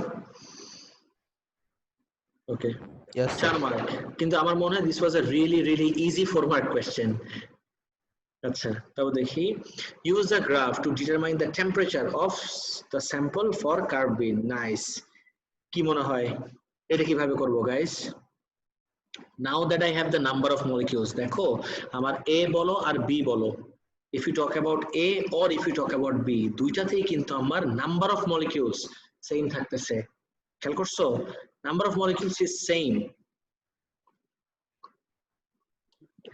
Okay, Yes, sir. 4 mark. কিন্তু আমার মনে হয় this was a really easy 4 mark question. আচ্ছা তাও দেখি, use the graph to determine the temperature of the sample for curve B. Nice. কি মনে হয় এটা কিভাবে করব গাইস? Now that I have the number of molecules, দেখো আমার এ বলো আর বি বলো, if you talk about A or if you talk about B, দুইটাতেই কিন্তু আমার নাম্বার অফ মলিকিউলস সেম থাকতেছে। খেয়াল করছো? Number of molecules is same.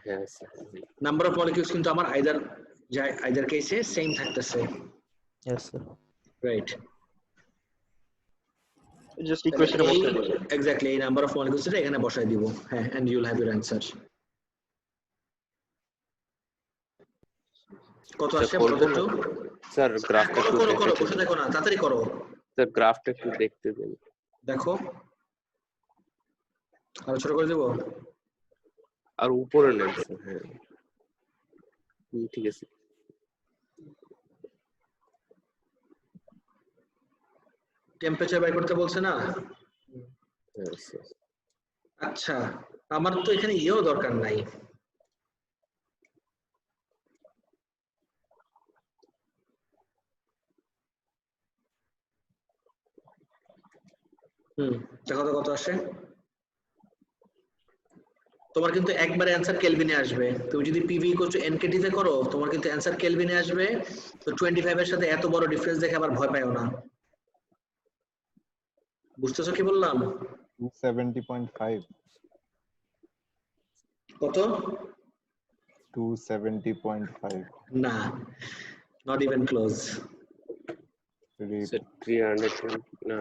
হ্যাঁ স্যার। নাম্বার অফ মলিকিউলস কিন্তু আমার আইদার কেসে সেম থাকতেছে। Yes, sir. রাইট, জাস্ট ইকুয়েশনে বসাই দিই। এক্স্যাক্টলি এই নাম্বার অফ মলিকিউলস এটা এখানে বসাই দিব। হ্যাঁ, and you will have your answer. কত আসছে বলো তো একটু? স্যার গ্রাফটা একটু করো বসে দেখো না, তাড়াতাড়ি করো। স্যার গ্রাফটা একটু দেখতে দিন। দেখো আরো ছোট করে দেবো? আর উপরে নেন স্যার। হ্যাঁ ঠিক আছে। টেম্পারেচার বাই করতে বলছে না? হ্যাঁ স্যার। আচ্ছা আমার তো এখানে ইয়েও দরকার নাই। দেখো তো কত আসে। তোমার কিন্তু একবারে অ্যানসার কেলভিনে আসবে। তুমি যদি পিভি ইকুয়াল টু এনকেটি তে করো তোমার কিন্তু অ্যানসার কেলভিনে আসবে। তো 25 এর সাথে এত বড় ডিফারেন্স দেখে আবার ভয় পাইও না। বুঝতেছো কি বললাম? 270.5। কত? 270.5। না, নট ইভেন ক্লোজ। স্যার 300 না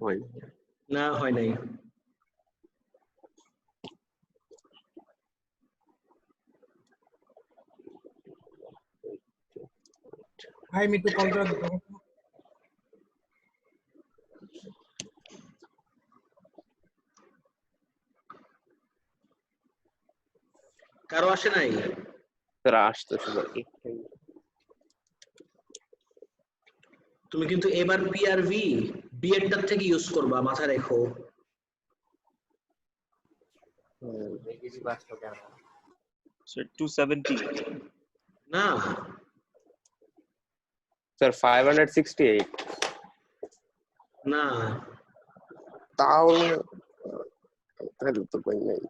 হয় না, হয় নাই। ভাই আমি একটু কলটা আসে নাই? স্যার আসতেছে স্যার। তুমি কিন্তু এবার পিআরভি বিএডটার থেকে ইউজ করবা, মাথায় রেখো। স্যার 270 না স্যার 568 না, তাহলে তাহলে তো পাই নাই।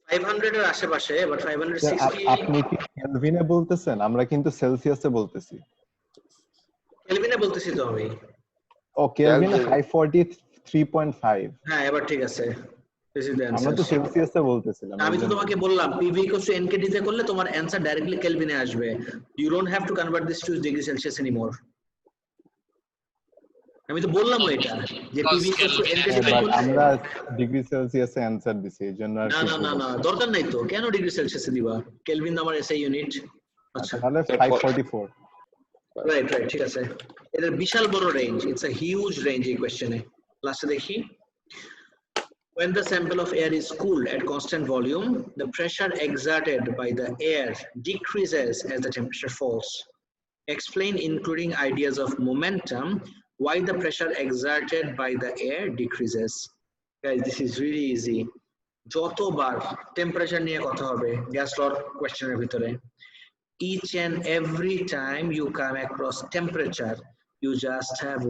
500 এর আশেপাশে, বাট স্যার 560 আপনি কি কেলভিনে বলতেছেন? আমরা কিন্তু সেলসিয়াসে বলতেছি। কেলভিনে বলতেছি তো আমি। ও কেলভিনে Kelvin। 543.5। হ্যাঁ এবার ঠিক আছে। This is the আমরা answer. তো সেলসিয়াসে বলতেছিলাম। আমি তো তোমাকে বললাম PV = NKT তে করলে তোমার অ্যানসার ডাইরেক্টলি কেলভিনে আসবে। You don't have to convert this to degree Celsius anymore. আমি তো বললাম এটা যে PV = NKT তে বাট করলে আমরা ডিগ্রি সেলসিয়াসে অ্যানসার দিছি, এইজন্য আর না কি না না না দরকার নাই তো, কেন ডিগ্রি সেলসিয়াসে দিবা? কেলভিন আমার এসআই ইউনিট। আচ্ছা তাহলে 544। রাইট রাইট, ঠিক আছে। এর বিশাল বড় range, it's a huge range এই কোশ্চেনে। লাস্টে দেখি, when the sample of air is cooled at constant volume, the pressure exerted by the air decreases as the temperature falls. Explain, including ideas of momentum, why the pressure exerted by the air decreases. Guys, this is really easy. যতবার temperature নিয়ে কথা হবে gas লর কোশ্চেনের ভিতরে, each and every time you come across temperature, you just have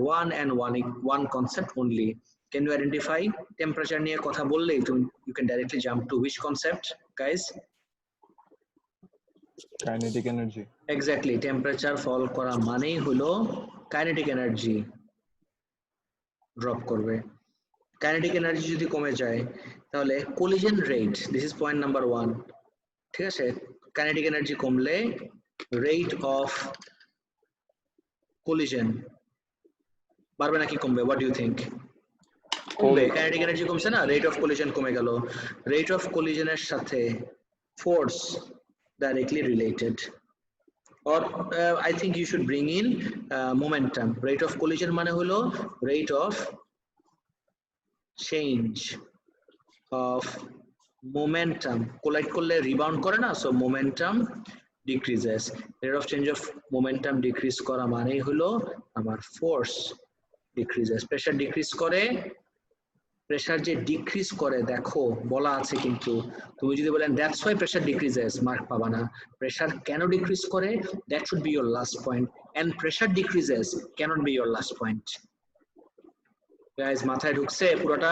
one concept only. Can you identify? Temperature নিয়ে কথা বললেই you can directly jump to which concept, guys? Kinetic energy. Exactly, temperature fall করা মানেই হলো kinetic energy drop করবে। Kinetic energy যদি কমে যায় তাহলে collision rate, this is point number 1, ঠিক আছে? কাইনেটিক এনার্জি কমলে রেট অফ কোলিশন বাড়বে নাকি কমবে? What do you think? কমবে। কাইনেটিক এনার্জি কমছে না, রেট অফ কোলিশন কমে গেল। রেট অফ কোলিশনের সাথে force directly related. Or I think you should bring in momentum. Rate of collision মানে হলো rate of change of momentum. Collide করলে rebound করে না, so momentum decreases. Rate of change of momentum decrease করা মানেই হলো আমার force decreases. Pressure decrease করে, প্রেসার যে ডিক্রিজ করে দেখো বলা আছে, কিন্তু তুমি যদি বলেন that's why pressure decreases, mark পাবা না। প্রেসার কেন ডিক্রিজ করে, that should be your last point, and pressure decreases cannot be your last point. Guys মাথায় ঢুকছে পুরোটা?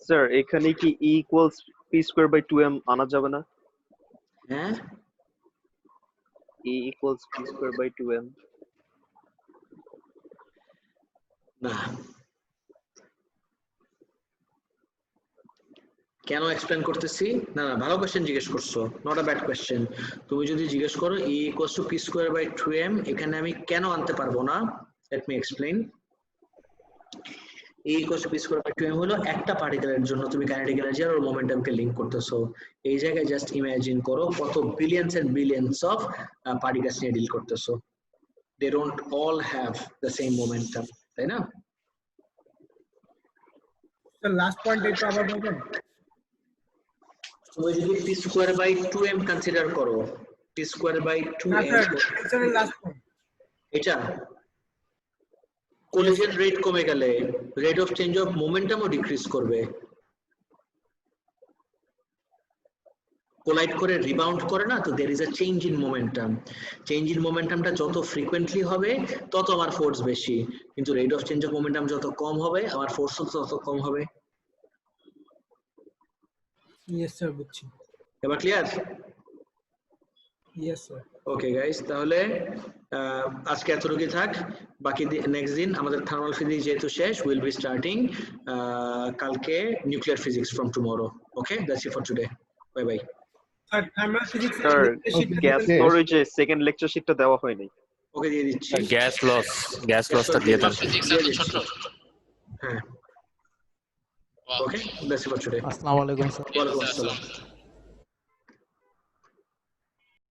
স্যার এখানে কি E = p²/2m আনা যাবে না? হ্যাঁ, E = p²/2m। না, কেন এক্সপ্লেন করতেছি? না না, ভালো কোশ্চেন জিজ্ঞেস করছো, নট আ ব্যাড কোশ্চেন। তুমি যদি জিজ্ঞেস করো E = p²/2m, এখানে আমি কেন আনতে পারবো না, let me explain. E = p²/2m হলো একটা পার্টিকেলের জন্য তুমি কাইনেটিক এনার্জি আর মোমেন্টামকে লিংক করতেছো। এই জায়গায় জাস্ট ইমাজিন করো কত billions and billions of particles নিয়ে ডিল করতেছো। They don't all have the same momentum, তাই না? স্যার লাস্ট পয়েন্ট এটা আবার বলবেন? তুমি যদি p²/2m কনসিডার করো, p²/2m না স্যার, এর লাস্ট পয়েন্ট এটা কোলিশন রেট কমে গেলে রেট অফ চেঞ্জ অফ মোমেন্টামও ডিক্রিজ করবে। কোলাইড করে রিবাউন্ড করে না, তো there is a change in momentum. Change in মোমেন্টামটা যত ফ্রিকোয়েন্টলি হবে তত আমার ফোর্স বেশি, কিন্তু rate of change of momentum যত কম হবে আমার ফোর্সও তত কম হবে। ইয়েস স্যার, বুঝছি। এবার clear? Yes sir. Okay guys, তাহলে আজকে এতটুকুই থাক। বাকি নেক্সট দিন আমাদের থার্মাল ফিজিক্স যেহেতু শেষ, উইল বি স্টার্টিং কালকে nuclear physics from tomorrow. Okay, that's it for today. Bye bye. Sir thermal physics sir gas স্টোরেজে সেকেন্ড লেকচার শিটটা দেওয়া হয়নি। ওকে দিয়ে দিচ্ছি। গ্যাস লসটা দিয়ে দেন। ফিজিক্স এত ছোট। হ্যাঁ, ওকে, দ্যাটস ইট ফর টুডে। আসসালামু আলাইকুম স্যার। ওয়ালাইকুম আসসালাম।